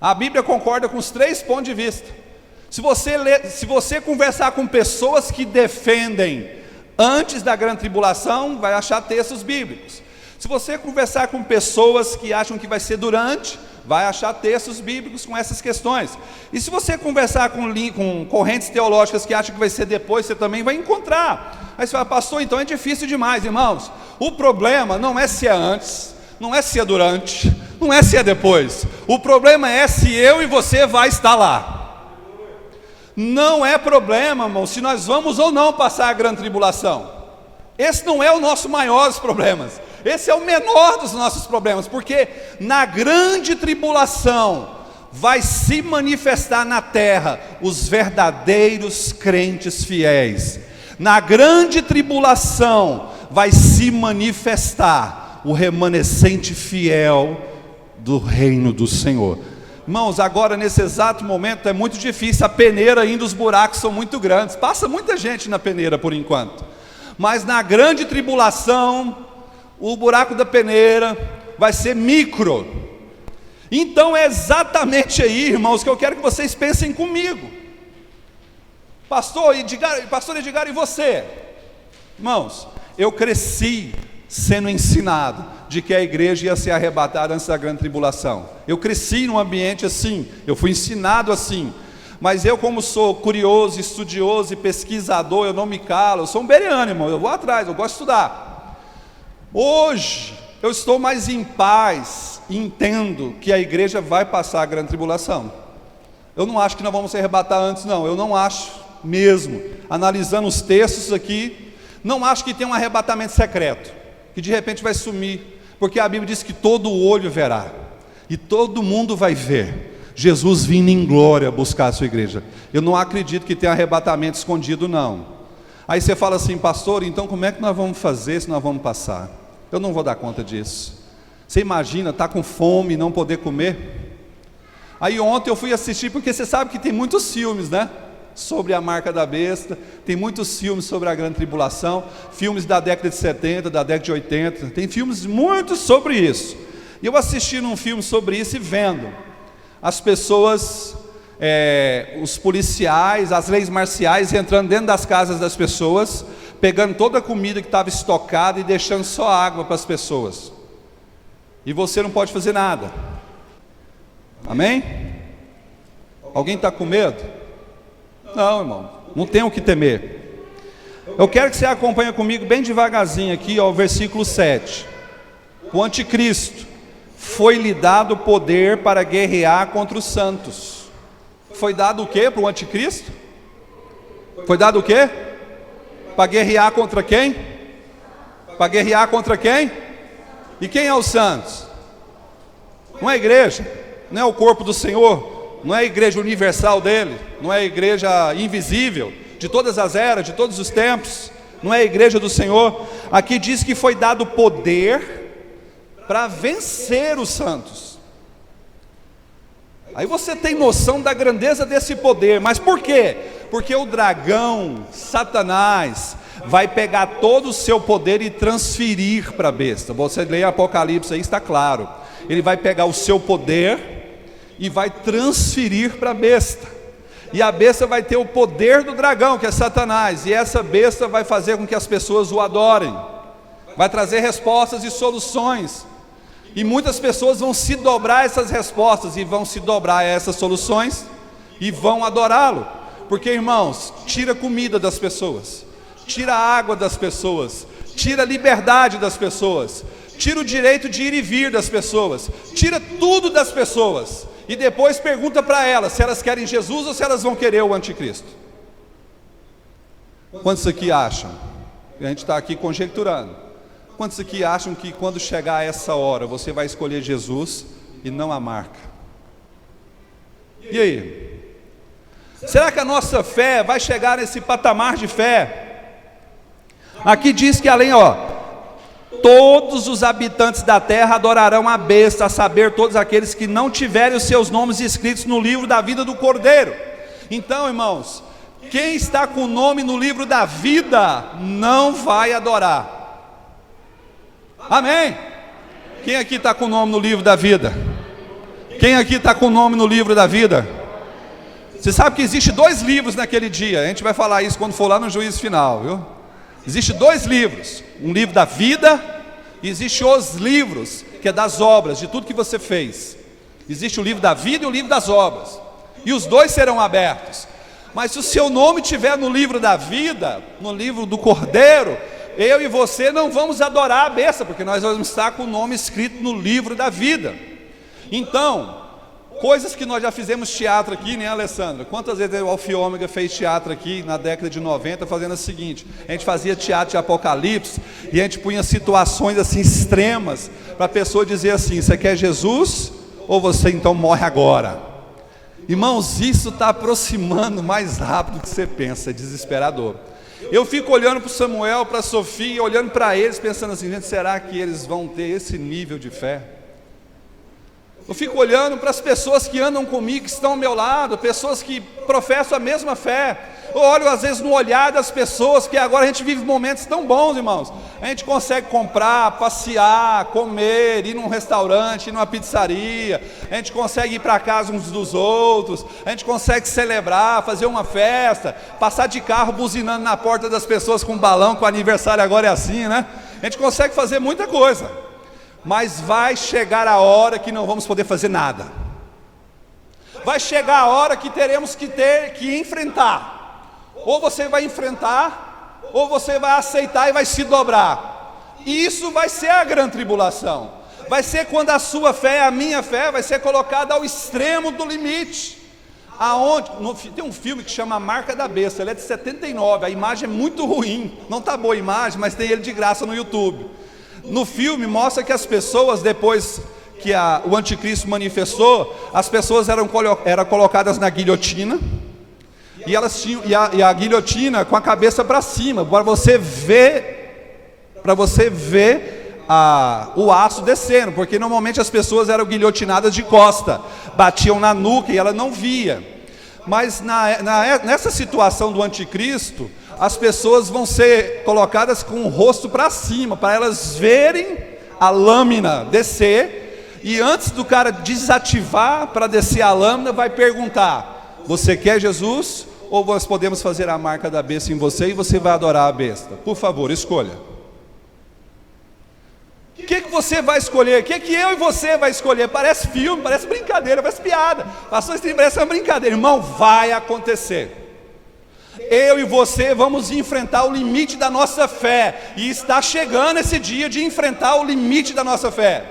A Bíblia concorda com os 3 pontos de vista. Se você conversar com pessoas que defendem antes da grande tribulação, vai achar textos bíblicos. Se você conversar com pessoas que acham que vai ser durante, vai achar textos bíblicos com essas questões. E se você conversar com correntes teológicas que acham que vai ser depois, você também vai encontrar. Aí você fala, pastor, então é difícil demais, irmãos. O problema não é se é antes, não é se é durante, não é se é depois. O problema é se eu e você vai estar lá. Não é problema, irmão, se nós vamos ou não passar a grande tribulação. Esse não é o nosso maior dos problemas. Esse é o menor dos nossos problemas, porque na grande tribulação vai se manifestar na terra os verdadeiros crentes fiéis. Na grande tribulação vai se manifestar o remanescente fiel do reino do Senhor. Irmãos, agora nesse exato momento é muito difícil, a peneira ainda, os buracos são muito grandes, passa muita gente na peneira por enquanto, mas na grande tribulação, o buraco da peneira vai ser micro. Então é exatamente aí, irmãos, que eu quero que vocês pensem comigo. Pastor Edgar, e você? Irmãos, eu cresci sendo ensinado de que a igreja ia ser arrebatada antes da grande tribulação. Eu cresci num ambiente assim, eu fui ensinado assim. Mas eu, como sou curioso, estudioso e pesquisador, eu não me calo, eu sou um bereano, irmão, eu vou atrás, eu gosto de estudar. Hoje, eu estou mais em paz e entendo que a igreja vai passar a grande tribulação. Eu não acho que nós vamos se arrebatar antes, não, eu não acho mesmo. Analisando os textos aqui, não acho que tem um arrebatamento secreto, que de repente vai sumir, porque a Bíblia diz que todo olho verá, e todo mundo vai ver Jesus vindo em glória buscar a sua igreja. Eu não acredito que tenha arrebatamento escondido, não. Aí você fala assim, pastor, então como é que nós vamos fazer se nós vamos passar? Eu não vou dar conta disso. Você imagina, estar com fome e não poder comer? Aí ontem eu fui assistir, porque você sabe que tem muitos filmes, né? Sobre a marca da besta, tem muitos filmes sobre a grande tribulação, filmes da década de 70, da década de 80, tem filmes muitos sobre isso. E eu assisti num filme sobre isso e vendo as pessoas, os policiais, as leis marciais entrando dentro das casas das pessoas, pegando toda a comida que estava estocada e deixando só água para as pessoas. E você não pode fazer nada. Amém? Alguém está com medo? Não, irmão, não tem o que temer. Eu quero que você acompanhe comigo bem devagarzinho aqui, ó, o versículo 7. O anticristo foi-lhe dado poder para guerrear contra os santos. Foi dado o que para o anticristo? Foi dado o que? Para guerrear contra quem? Para guerrear contra quem? E quem é os santos? Não é a igreja, não é o corpo do Senhor, não é a igreja universal dele, não é a igreja invisível, de todas as eras, de todos os tempos, não é a igreja do Senhor. Aqui diz que foi dado poder para vencer os santos. Aí você tem noção da grandeza desse poder, mas por quê? Porque o dragão, Satanás, vai pegar todo o seu poder e transferir para a besta. Você lê Apocalipse aí, está claro. Ele vai pegar o seu poder e vai transferir para a besta, e a besta vai ter o poder do dragão, que é Satanás, e essa besta vai fazer com que as pessoas o adorem, vai trazer respostas e soluções, e muitas pessoas vão se dobrar a essas respostas, e vão se dobrar a essas soluções, e vão adorá-lo, porque, irmãos, tira comida das pessoas, tira a água das pessoas, tira a liberdade das pessoas, tira o direito de ir e vir das pessoas, tira tudo das pessoas, e depois pergunta para elas se elas querem Jesus ou se elas vão querer o anticristo. Quantos aqui acham? A gente está aqui conjecturando. Quantos aqui acham que quando chegar essa hora você vai escolher Jesus e não a marca? E aí? Será que a nossa fé vai chegar nesse patamar de fé Aqui diz que além, todos os habitantes da terra adorarão a besta, a saber, todos aqueles que não tiverem os seus nomes escritos no livro da vida do Cordeiro. Então, irmãos, quem está com o nome no livro da vida, não vai adorar. Amém? Quem aqui está com o nome no livro da vida? Quem aqui está com o nome no livro da vida? Você sabe que existe 2 livros naquele dia. A gente vai falar isso quando for lá no juízo final, viu? Existe 2 livros. Um livro da vida e existe os livros, que é das obras, de tudo que você fez. Existe o livro da vida e o livro das obras. E os 2 serão abertos. Mas se o seu nome estiver no livro da vida, no livro do Cordeiro, eu e você não vamos adorar a besta, porque nós vamos estar com o nome escrito no livro da vida. Então, coisas que nós já fizemos teatro aqui, né, Alessandra? Quantas vezes o Alfa e Ômega fez teatro aqui na década de 90, fazendo o seguinte: a gente fazia teatro de Apocalipse, e a gente punha situações assim extremas, para a pessoa dizer assim: você quer Jesus, ou você então morre agora? Irmãos, isso está aproximando mais rápido do que você pensa, é desesperador. Eu fico olhando para o Samuel, para a Sofia, olhando para eles, pensando assim: gente, será que eles vão ter esse nível de fé? Eu fico olhando para as pessoas que andam comigo, que estão ao meu lado, pessoas que professam a mesma fé. Eu olho às vezes no olhar das pessoas, que agora a gente vive momentos tão bons, irmãos. A gente consegue comprar, passear, comer, ir num restaurante, ir numa pizzaria. A gente consegue ir para casa uns dos outros. A gente consegue celebrar, fazer uma festa, passar de carro buzinando na porta das pessoas com balão, que o aniversário agora é assim, né? A gente consegue fazer muita coisa. Mas vai chegar a hora que não vamos poder fazer nada. Vai chegar a hora que teremos que enfrentar. Ou você vai enfrentar, ou você vai aceitar e vai se dobrar. E isso vai ser a grande tribulação. Vai ser quando a sua fé, a minha fé, vai ser colocada ao extremo do limite. Tem um filme que chama A Marca da Besta, ele é de 79, a imagem é muito ruim. Não está boa a imagem, mas tem ele de graça no YouTube. No filme mostra que as pessoas, depois que o anticristo manifestou, as pessoas eram colocadas na guilhotina, e elas tinham a guilhotina com a cabeça para cima, para você ver o aço descendo, porque normalmente as pessoas eram guilhotinadas de costa, batiam na nuca e ela não via. Mas nessa situação do anticristo, as pessoas vão ser colocadas com o rosto para cima, para elas verem a lâmina descer, e antes do cara desativar para descer a lâmina, vai perguntar: você quer Jesus? Ou nós podemos fazer a marca da besta em você e você vai adorar a besta? Por favor, escolha. O que você vai escolher? O que eu e você vai escolher? Parece filme, parece brincadeira, parece piada. Pastor, isso parece uma brincadeira. Irmão, vai acontecer. Eu e você vamos enfrentar o limite da nossa fé. E está chegando esse dia de enfrentar o limite da nossa fé.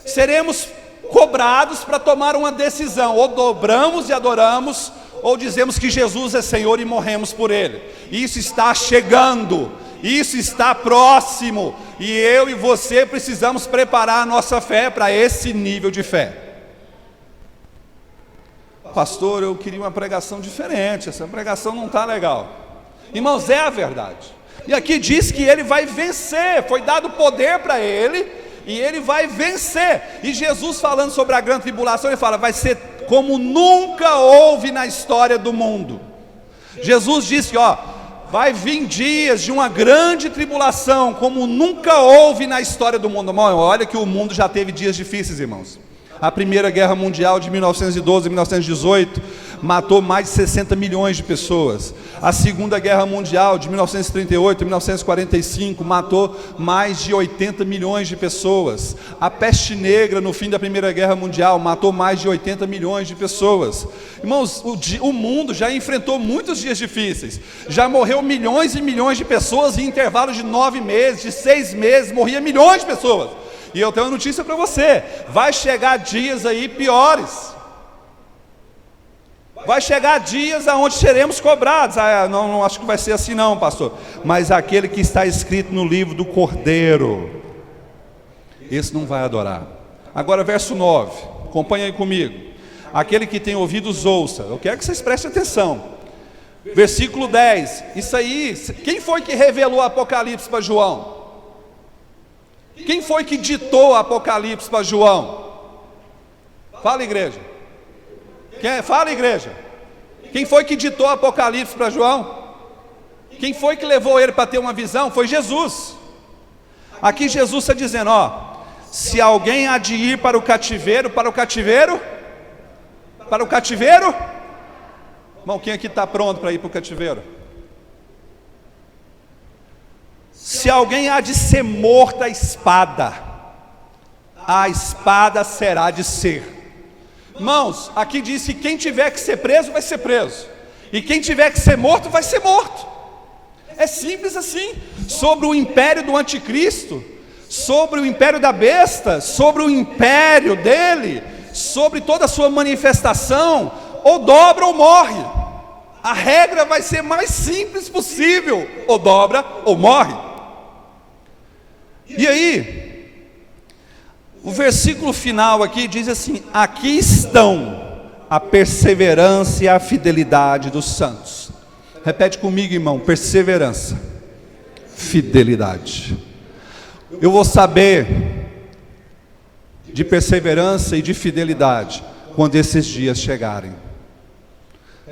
Seremos cobrados para tomar uma decisão: ou dobramos e adoramos, ou dizemos que Jesus é Senhor e morremos por Ele. Isso está chegando, isso está próximo, e eu e você precisamos preparar a nossa fé para esse nível de fé. Pastor, eu queria uma pregação diferente, essa pregação não está legal. Irmãos, é a verdade. E aqui diz que ele vai vencer, foi dado poder para ele, e ele vai vencer. E Jesus, falando sobre a grande tribulação, ele fala: vai ser como nunca houve na história do mundo. Jesus disse: vai vir dias de uma grande tribulação, como nunca houve na história do mundo. Irmão, olha que o mundo já teve dias difíceis, irmãos. A Primeira Guerra Mundial de 1912 a 1918 matou mais de 60 milhões de pessoas. A Segunda Guerra Mundial de 1938 a 1945 matou mais de 80 milhões de pessoas. A peste negra no fim da Primeira Guerra Mundial matou mais de 80 milhões de pessoas. Irmãos, o mundo já enfrentou muitos dias difíceis. Já morreu milhões e milhões de pessoas em intervalos de 9 meses, de 6 meses, morria milhões de pessoas. E eu tenho uma notícia para você: vai chegar dias aí piores. Vai chegar dias aonde seremos cobrados. Não acho que vai ser assim não, pastor. Mas aquele que está escrito no livro do Cordeiro, esse não vai adorar. Agora verso 9, acompanha aí comigo. Aquele que tem ouvidos ouça. Eu quero que vocês prestem atenção. Versículo 10, isso aí, quem foi que revelou o Apocalipse para João? Quem foi que ditou o Apocalipse para João? Fala, igreja. Fala, igreja. Quem foi que ditou o Apocalipse para João? Quem foi que levou ele para ter uma visão? Foi Jesus. Aqui Jesus está dizendo, ó, se alguém há de ir para o cativeiro, irmão, quem aqui está pronto para ir para o cativeiro? Se alguém há de ser morto à espada, a espada será de ser. Irmãos, aqui diz que quem tiver que ser preso, vai ser preso. E quem tiver que ser morto, vai ser morto. É simples assim. Sobre o império do anticristo, sobre o império da besta, sobre o império dele, sobre toda a sua manifestação, ou dobra ou morre. A regra vai ser mais simples possível, ou dobra ou morre. E aí, o versículo final aqui diz assim: aqui estão a perseverança e a fidelidade dos santos. Repete comigo, irmão: perseverança, fidelidade. Eu vou saber de perseverança e de fidelidade quando esses dias chegarem.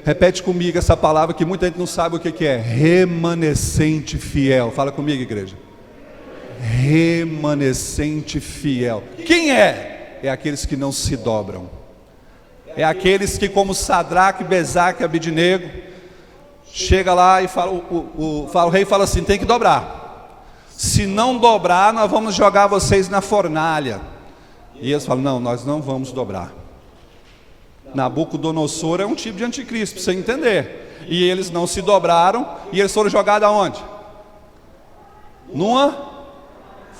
Repete comigo essa palavra que muita gente não sabe o que é: remanescente fiel. Fala comigo, igreja. Remanescente fiel. Quem é? É aqueles que não se dobram. É aqueles que, como Sadraque, Mesaque e Abednego, chega lá e fala, o rei fala assim: tem que dobrar. Se não dobrar, nós vamos jogar vocês na fornalha. E eles falam: não, nós não vamos dobrar. Nabucodonosor é um tipo de anticristo, para você entender. E eles não se dobraram, e eles foram jogados aonde? Numa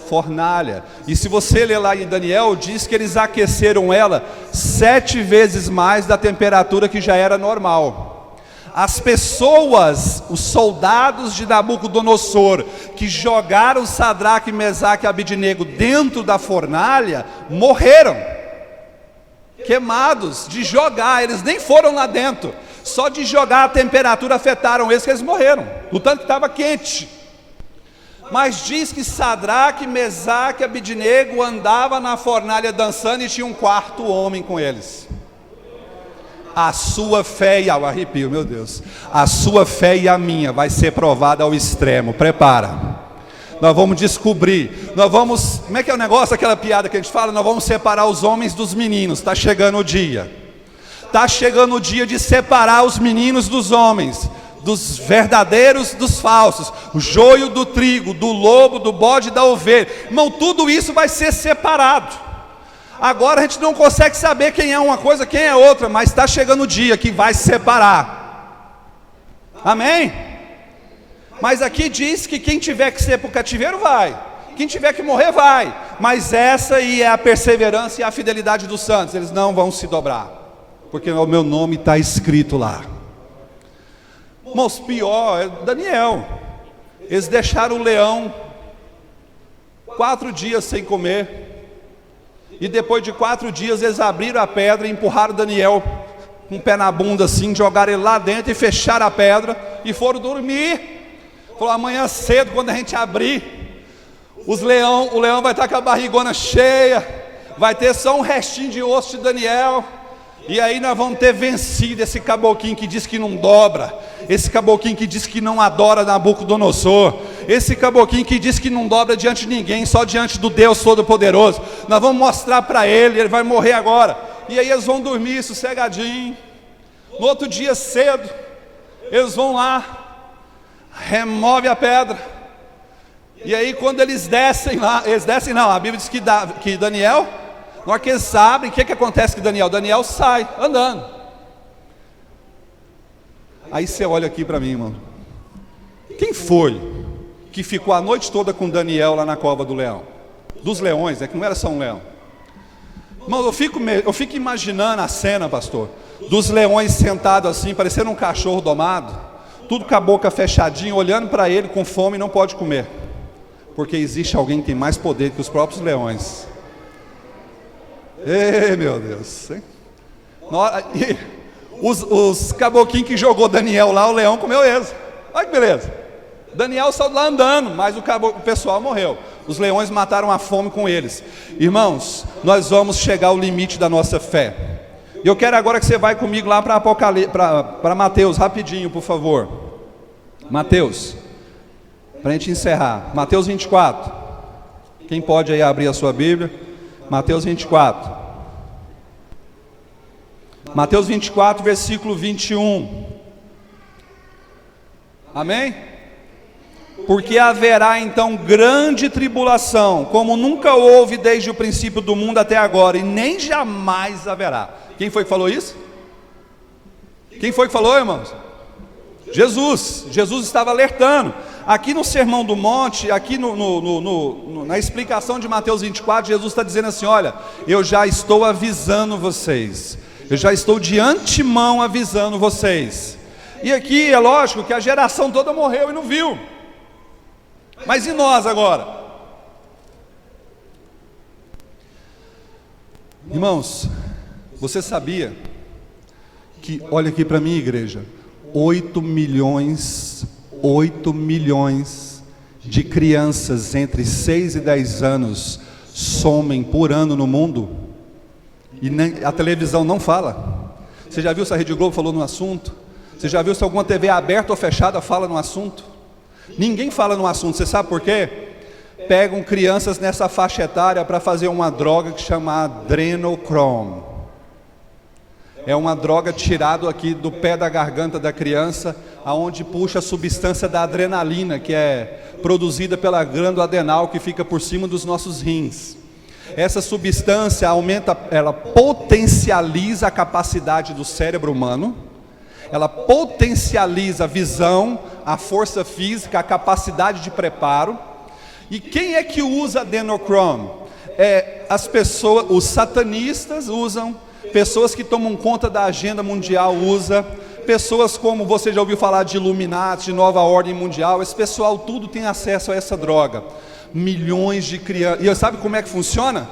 fornalha. E se você ler lá em Daniel, diz que eles aqueceram ela 7 vezes mais da temperatura que já era normal. As pessoas, os soldados de Nabucodonosor, que jogaram Sadraque, Mesaque e Abednego dentro da fornalha, morreram, queimados de jogar. Eles nem foram lá dentro, só de jogar a temperatura afetaram eles, que eles morreram, o tanto que estava quente. Mas diz que Sadraque, Mesaque e Abednego andava na fornalha dançando e tinha um quarto homem com eles. A sua fé e ao arrepio, meu Deus, a sua fé e a minha vai ser provada ao extremo. Prepara. Nós vamos descobrir, como é que é o negócio, aquela piada que a gente fala? Nós vamos separar os homens dos meninos. Está chegando o dia. Está chegando o dia de separar os meninos dos homens, dos verdadeiros dos falsos, o joio do trigo, do lobo, do bode e da ovelha. Irmão, tudo isso vai ser separado. Agora a gente não consegue saber quem é uma coisa, quem é outra, mas está chegando o dia que vai separar. Amém? Mas aqui diz que quem tiver que ser para o cativeiro vai, quem tiver que morrer vai. Mas essa aí é a perseverança e a fidelidade dos santos. Eles não vão se dobrar, porque o meu nome está escrito lá. Irmãos, pior é Daniel. Eles deixaram o leão 4 dias sem comer, e depois de 4 dias eles abriram a pedra e empurraram Daniel com o pé na bunda assim, jogaram ele lá dentro e fecharam a pedra e foram dormir. Falou: amanhã cedo, quando a gente abrir, o leão vai estar com a barrigona cheia, vai ter só um restinho de osso de Daniel. E aí nós vamos ter vencido esse caboclinho que diz que não dobra, esse caboclinho que diz que não adora Nabucodonosor, esse caboclinho que diz que não dobra diante de ninguém, só diante do Deus Todo-Poderoso. Nós vamos mostrar para ele vai morrer agora. E aí eles vão dormir sossegadinho. No outro dia cedo, eles vão lá, remove a pedra. E aí quando eles descem lá, a Bíblia diz que Daniel, na hora que eles abrem, o que acontece com Daniel? Daniel sai andando. Aí você olha aqui para mim, irmão. Quem foi que ficou a noite toda com Daniel lá na cova do leão? Dos leões, que não era só um leão. Irmão, eu fico imaginando a cena, pastor, dos leões sentados assim, parecendo um cachorro domado, tudo com a boca fechadinha, olhando para ele com fome e não pode comer, porque existe alguém que tem mais poder que os próprios leões. Ei, meu Deus, hein? Os caboquinhos que jogou Daniel lá, o leão comeu eles. Olha que beleza. Daniel saiu lá andando, mas o pessoal morreu. Os leões mataram a fome com eles. Irmãos, nós vamos chegar ao limite da nossa fé. E eu quero agora que você vai comigo lá para Mateus, rapidinho, por favor. Mateus, para a gente encerrar. Mateus 24. Quem pode aí abrir a sua Bíblia? Mateus 24. Mateus 24, versículo 21. Amém? Porque haverá então grande tribulação, como nunca houve desde o princípio do mundo até agora, e nem jamais haverá. Quem foi que falou isso? Quem foi que falou, irmãos? Jesus. Jesus estava alertando. Aqui no Sermão do Monte, aqui na explicação de Mateus 24, Jesus está dizendo assim: olha, eu já estou avisando vocês, eu já estou de antemão avisando vocês. E aqui é lógico que a geração toda morreu e não viu. Mas e nós agora? Irmãos, você sabia que, olha aqui para mim, igreja, 8 milhões de crianças entre 6 e 10 anos somem por ano no mundo? E nem, a televisão não fala. Você já viu se a Rede Globo falou no assunto? Você já viu se alguma TV aberta ou fechada fala no assunto? Ninguém fala no assunto. Você sabe por quê? Pegam crianças nessa faixa etária para fazer uma droga que chama adrenochrome. É uma droga tirada aqui do pé da garganta da criança, aonde puxa a substância da adrenalina, que é produzida pela glândula adenal que fica por cima dos nossos rins. Essa substância aumenta, ela potencializa a capacidade do cérebro humano, ela potencializa a visão, a força física, a capacidade de preparo. E quem é que usa adrenochrome? As pessoas, os satanistas usam, pessoas que tomam conta da agenda mundial usam, pessoas como você já ouviu falar de Illuminati, de Nova Ordem Mundial, esse pessoal tudo tem acesso a essa droga. Milhões de crianças. E sabe como é que funciona?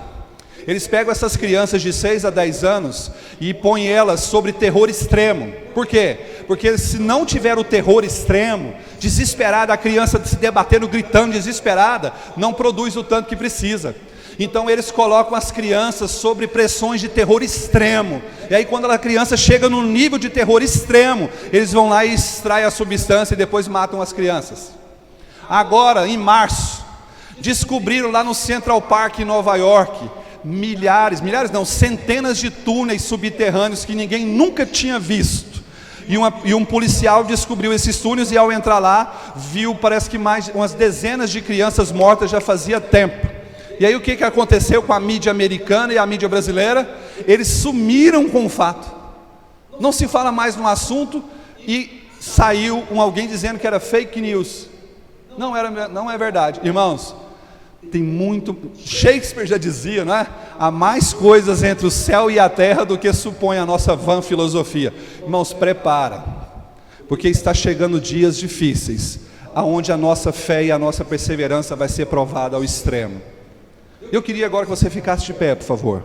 Eles pegam essas crianças de 6 a 10 anos e põem elas sobre terror extremo. Por quê? Porque se não tiver o terror extremo, desesperada, a criança se debatendo, gritando, desesperada, não produz o tanto que precisa. Então eles colocam as crianças sobre pressões de terror extremo. E aí quando a criança chega no nível de terror extremo, eles vão lá e extraem a substância e depois matam as crianças. Agora, em março, descobriram lá no Central Park em Nova York, centenas de túneis subterrâneos que ninguém nunca tinha visto. E um policial descobriu esses túneis e ao entrar lá, viu, parece que mais umas dezenas de crianças mortas já fazia tempo. E aí o que aconteceu com a mídia americana e a mídia brasileira? Eles sumiram com o fato. Não se fala mais no assunto e saiu alguém dizendo que era fake news. Não é verdade. Irmãos, tem muito, Shakespeare já dizia, não é? Há mais coisas entre o céu e a terra do que supõe a nossa vã filosofia. Irmãos, prepara, porque está chegando dias difíceis, aonde a nossa fé e a nossa perseverança vai ser provada ao extremo. Eu queria agora que você ficasse de pé, por favor.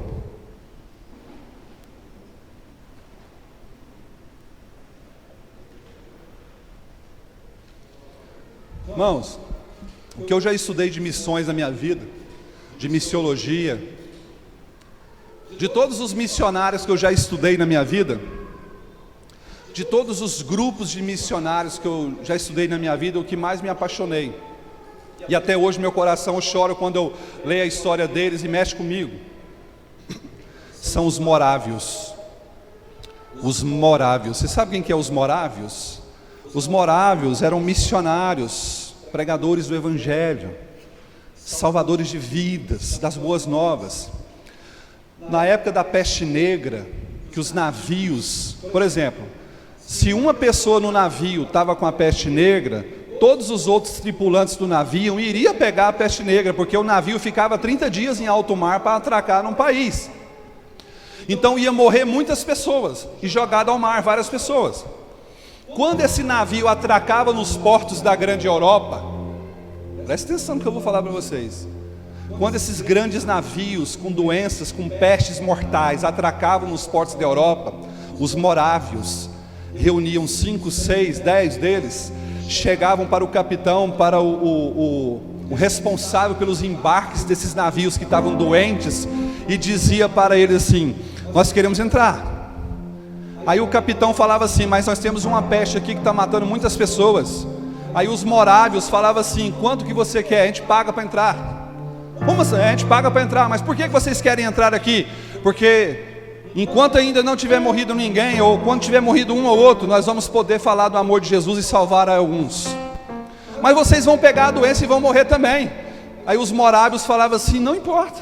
Irmãos, o que eu já estudei de missões na minha vida, de missiologia, de todos os missionários que eu já estudei na minha vida, de todos os grupos de missionários que eu já estudei na minha vida, o que mais me apaixonei, e até hoje meu coração chora quando eu leio a história deles e mexe comigo, são os morávios. Os morávios. Você sabe quem que é os morávios? Os morávios eram missionários, pregadores do Evangelho, salvadores de vidas, das boas novas. Na época da peste negra, que os navios, por exemplo, se uma pessoa no navio estava com a peste negra, todos os outros tripulantes do navio iriam pegar a peste negra, porque o navio ficava 30 dias em alto mar para atracar num país. Então ia morrer muitas pessoas, e jogado ao mar várias pessoas. Quando esse navio atracava nos portos da grande Europa, presta atenção no que eu vou falar para vocês. Quando esses grandes navios com doenças, com pestes mortais atracavam nos portos da Europa, os morávios, reuniam 5, 6, 10 deles, chegavam para o capitão, para o responsável pelos embarques desses navios que estavam doentes, e dizia para ele assim: nós queremos entrar. Aí o capitão falava assim: mas nós temos uma peste aqui que está matando muitas pessoas. Aí os morávios falavam assim: quanto que você quer? A gente paga para entrar. Como assim? A gente paga para entrar. Mas por que vocês querem entrar aqui? Porque enquanto ainda não tiver morrido ninguém, ou quando tiver morrido um ou outro, nós vamos poder falar do amor de Jesus e salvar alguns. Mas vocês vão pegar a doença e vão morrer também. Aí os morávios falavam assim: não importa,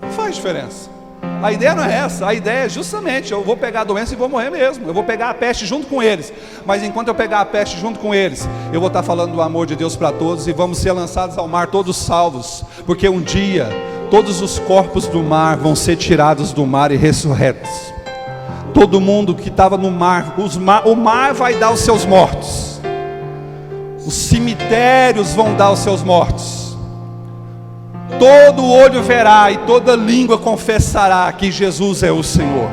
não faz diferença. A ideia não é essa, a ideia é justamente: eu vou pegar a doença e vou morrer mesmo, eu vou pegar a peste junto com eles. Mas enquanto eu pegar a peste junto com eles, eu vou estar falando do amor de Deus para todos, e vamos ser lançados ao mar todos salvos, porque um dia todos os corpos do mar vão ser tirados do mar e ressurretos. Todo mundo que estava no mar, o mar vai dar os seus mortos, os cemitérios vão dar os seus mortos. Todo olho verá e toda língua confessará que Jesus é o Senhor.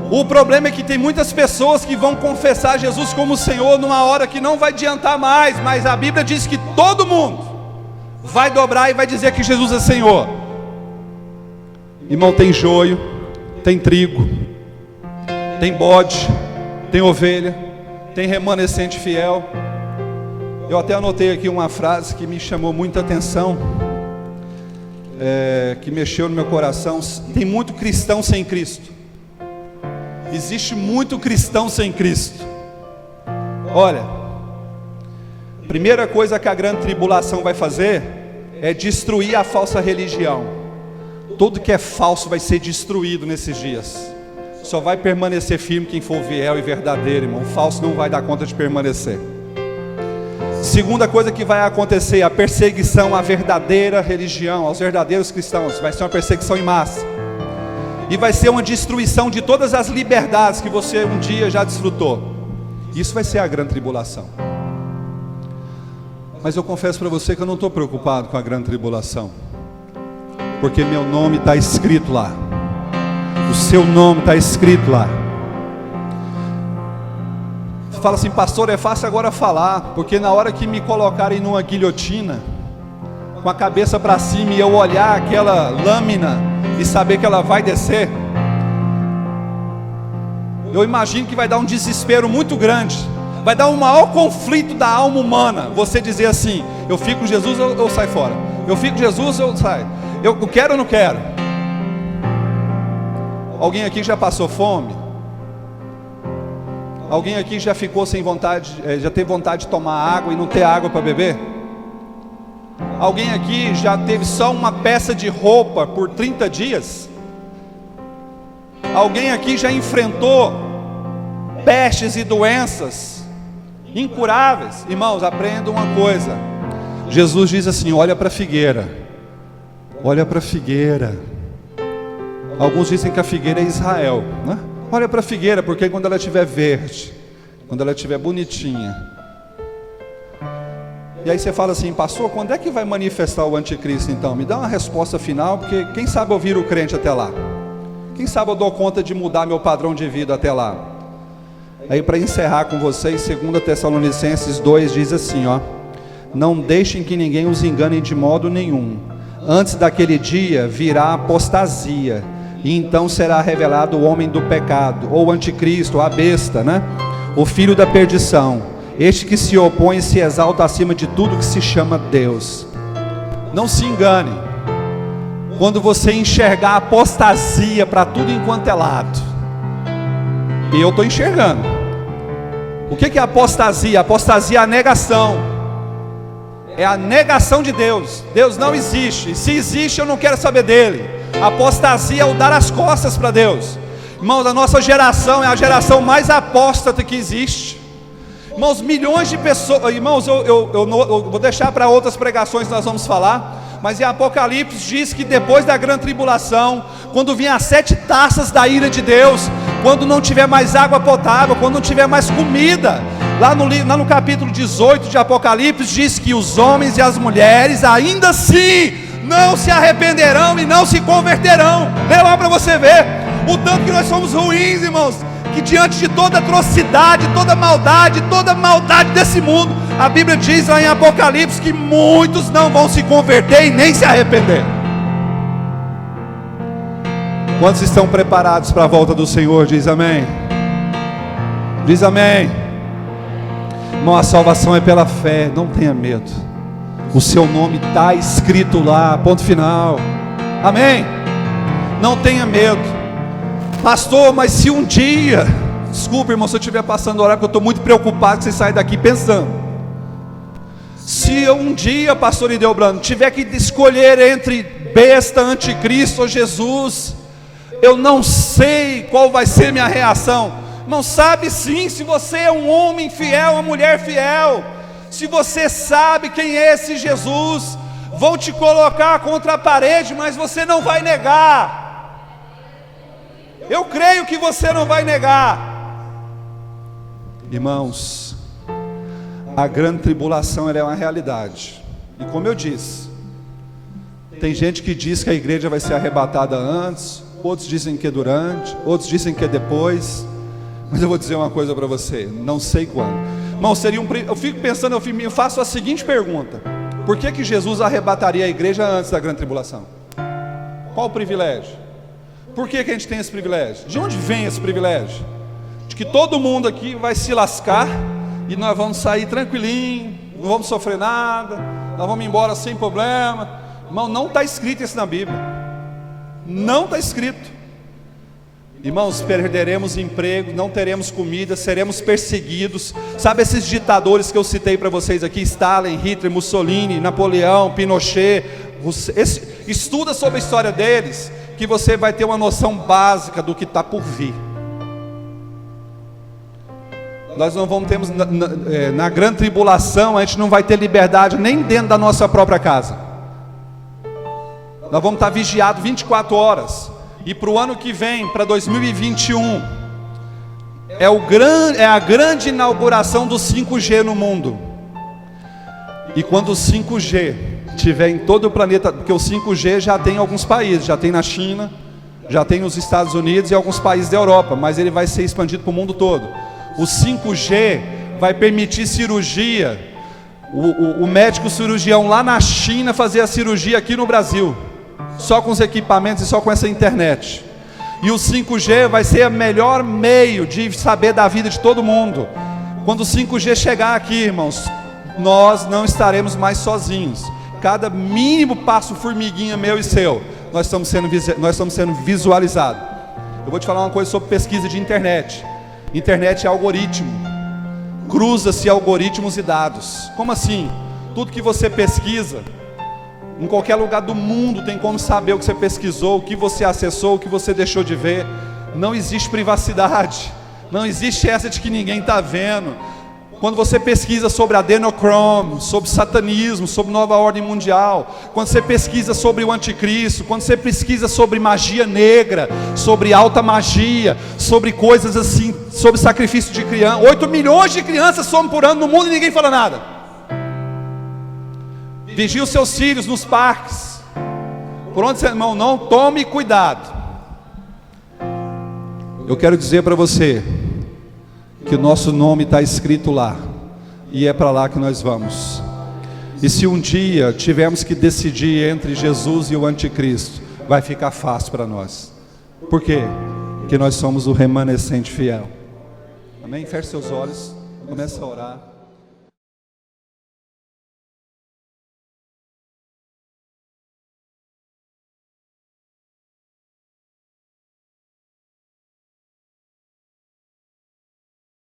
O problema é que tem muitas pessoas que vão confessar Jesus como Senhor numa hora que não vai adiantar mais, mas a Bíblia diz que todo mundo vai dobrar e vai dizer que Jesus é Senhor. Irmão, tem joio, tem trigo, tem bode, tem ovelha, tem remanescente fiel. Eu até anotei aqui uma frase que me chamou muita atenção, que mexeu no meu coração. Tem muito cristão sem Cristo. Existe muito cristão sem Cristo. Olha, a primeira coisa que a grande tribulação vai fazer é destruir a falsa religião. Tudo que é falso vai ser destruído nesses dias. Só vai permanecer firme quem for fiel e verdadeiro, irmão. O falso não vai dar conta de permanecer. Segunda coisa que vai acontecer: a perseguição à verdadeira religião, aos verdadeiros cristãos. Vai ser uma perseguição em massa. E vai ser uma destruição de todas as liberdades que você um dia já desfrutou. Isso vai ser a grande tribulação. Mas eu confesso para você que eu não estou preocupado com a grande tribulação, porque meu nome está escrito lá. O seu nome está escrito lá. Fala assim: pastor, é fácil agora falar, porque na hora que me colocarem numa guilhotina, com a cabeça para cima, e eu olhar aquela lâmina e saber que ela vai descer, eu imagino que vai dar um desespero muito grande. Vai dar um maior conflito da alma humana. Você dizer assim: eu fico com Jesus ou eu saio fora? Eu fico com Jesus ou eu saio? Eu quero ou não quero? Alguém aqui já passou fome? Alguém aqui já ficou sem vontade, já teve vontade de tomar água e não ter água para beber? Alguém aqui já teve só uma peça de roupa por 30 dias? Alguém aqui já enfrentou pestes e doenças incuráveis? Irmãos, aprendam uma coisa. Jesus diz assim: olha para a figueira. Olha para a figueira. Alguns dizem que a figueira é Israel, né? Olha para a figueira, porque quando ela estiver verde, quando ela estiver bonitinha. E aí você fala assim: pastor, quando é que vai manifestar o anticristo então? Me dá uma resposta final, porque quem sabe eu viro o crente até lá. Quem sabe eu dou conta de mudar meu padrão de vida até lá. Aí, para encerrar com vocês, 2 Tessalonicenses 2 diz assim, ó: não deixem que ninguém os engane de modo nenhum. Antes daquele dia virá apostasia, e então será revelado o homem do pecado, ou o anticristo, a besta, né? O filho da perdição, este que se opõe e se exalta acima de tudo que se chama Deus. Não se engane, quando você enxergar apostasia para tudo enquanto é lado, e eu estou enxergando. O que é apostasia? Apostasia é a negação. É a negação de Deus. Deus não existe. Se existe, eu não quero saber dele. Apostasia é o dar as costas para Deus. Irmãos, a nossa geração é a geração mais apóstata que existe. Irmãos, milhões de pessoas. Irmãos, eu vou deixar para outras pregações que nós vamos falar. Mas em Apocalipse diz que depois da grande tribulação, quando vir as 7 taças da ira de Deus, quando não tiver mais água potável, quando não tiver mais comida, lá no capítulo 18 de Apocalipse diz que os homens e as mulheres ainda assim não se arrependerão e não se converterão. Lê lá para você ver. o tanto que nós somos ruins, irmãos, que diante de toda atrocidade, toda maldade desse mundo, a Bíblia diz lá em Apocalipse que muitos não vão se converter e nem se arrepender. Quantos estão preparados para a volta do Senhor? Diz amém. Diz amém. Irmão, a salvação é pela fé, não tenha medo. O seu nome está escrito lá, ponto final. Amém. Não tenha medo. Pastor, mas se um dia, desculpa, irmão, se eu estiver passando o horário, porque eu estou muito preocupado que você saia daqui pensando. Se um dia, pastor Ideobrando, tiver que escolher entre besta, anticristo ou Jesus, eu não sei qual vai ser minha reação. Não sabe sim, se você é um homem fiel, uma mulher fiel, se você sabe quem é esse Jesus, vão te colocar contra a parede, mas você não vai negar. Eu creio que você não vai negar. Irmãos, a grande tribulação ela é uma realidade. E como eu disse, tem gente que diz que a igreja vai ser arrebatada antes, outros dizem que é durante, outros dizem que é depois. Mas eu vou dizer uma coisa para você, não sei quando. Irmão, eu fico pensando, eu faço a seguinte pergunta: por que Jesus arrebataria a igreja antes da grande tribulação? Qual o privilégio? Por que a gente tem esse privilégio? De onde vem esse privilégio? De que todo mundo aqui vai se lascar e nós vamos sair tranquilinho, não vamos sofrer nada, nós vamos embora sem problema. Irmão, não está escrito isso na Bíblia. Não está escrito. Irmãos, perderemos emprego, não teremos comida, seremos perseguidos. Sabe esses ditadores que eu citei para vocês aqui? Stalin, Hitler, Mussolini, Napoleão, Pinochet. Estuda sobre a história deles, que você vai ter uma noção básica do que está por vir. Nós não vamos ter, na grande tribulação, a gente não vai ter liberdade nem dentro da nossa própria casa. Nós vamos estar vigiados 24 horas. E para o ano que vem, para 2021, é a grande inauguração do 5G no mundo. E quando o 5G tiver em todo o planeta, porque o 5G já tem em alguns países, já tem na China, já tem nos Estados Unidos e alguns países da Europa, mas ele vai ser expandido para o mundo todo. O 5G vai permitir cirurgia, o médico cirurgião lá na China fazer a cirurgia aqui no Brasil, só com os equipamentos e só com essa internet. E o 5G vai ser o melhor meio de saber da vida de todo mundo. Quando o 5G chegar aqui, irmãos, nós não estaremos mais sozinhos. Cada mínimo passo formiguinha meu e seu, nós estamos sendo visualizados. Eu vou te falar uma coisa sobre pesquisa de internet. Internet é algoritmo. Cruza-se algoritmos e dados. Como assim? Tudo que você pesquisa, em qualquer lugar do mundo tem como saber o que você pesquisou, o que você acessou, o que você deixou de ver. Não existe privacidade. Não existe essa de que ninguém está vendo. Quando você pesquisa sobre adenocrime, sobre satanismo, sobre nova ordem mundial, quando você pesquisa sobre o anticristo, quando você pesquisa sobre magia negra, sobre alta magia, sobre coisas assim, sobre sacrifício de criança, 8 milhões de crianças somem por ano no mundo e ninguém fala nada. Vigie os seus filhos nos parques. Por onde, seu irmão, não tome cuidado. Eu quero dizer para você que o nosso nome está escrito lá, e é para lá que nós vamos. E se um dia tivermos que decidir entre Jesus e o anticristo, vai ficar fácil para nós. Por quê? Porque nós somos o remanescente fiel. Amém? Feche seus olhos, começa a orar.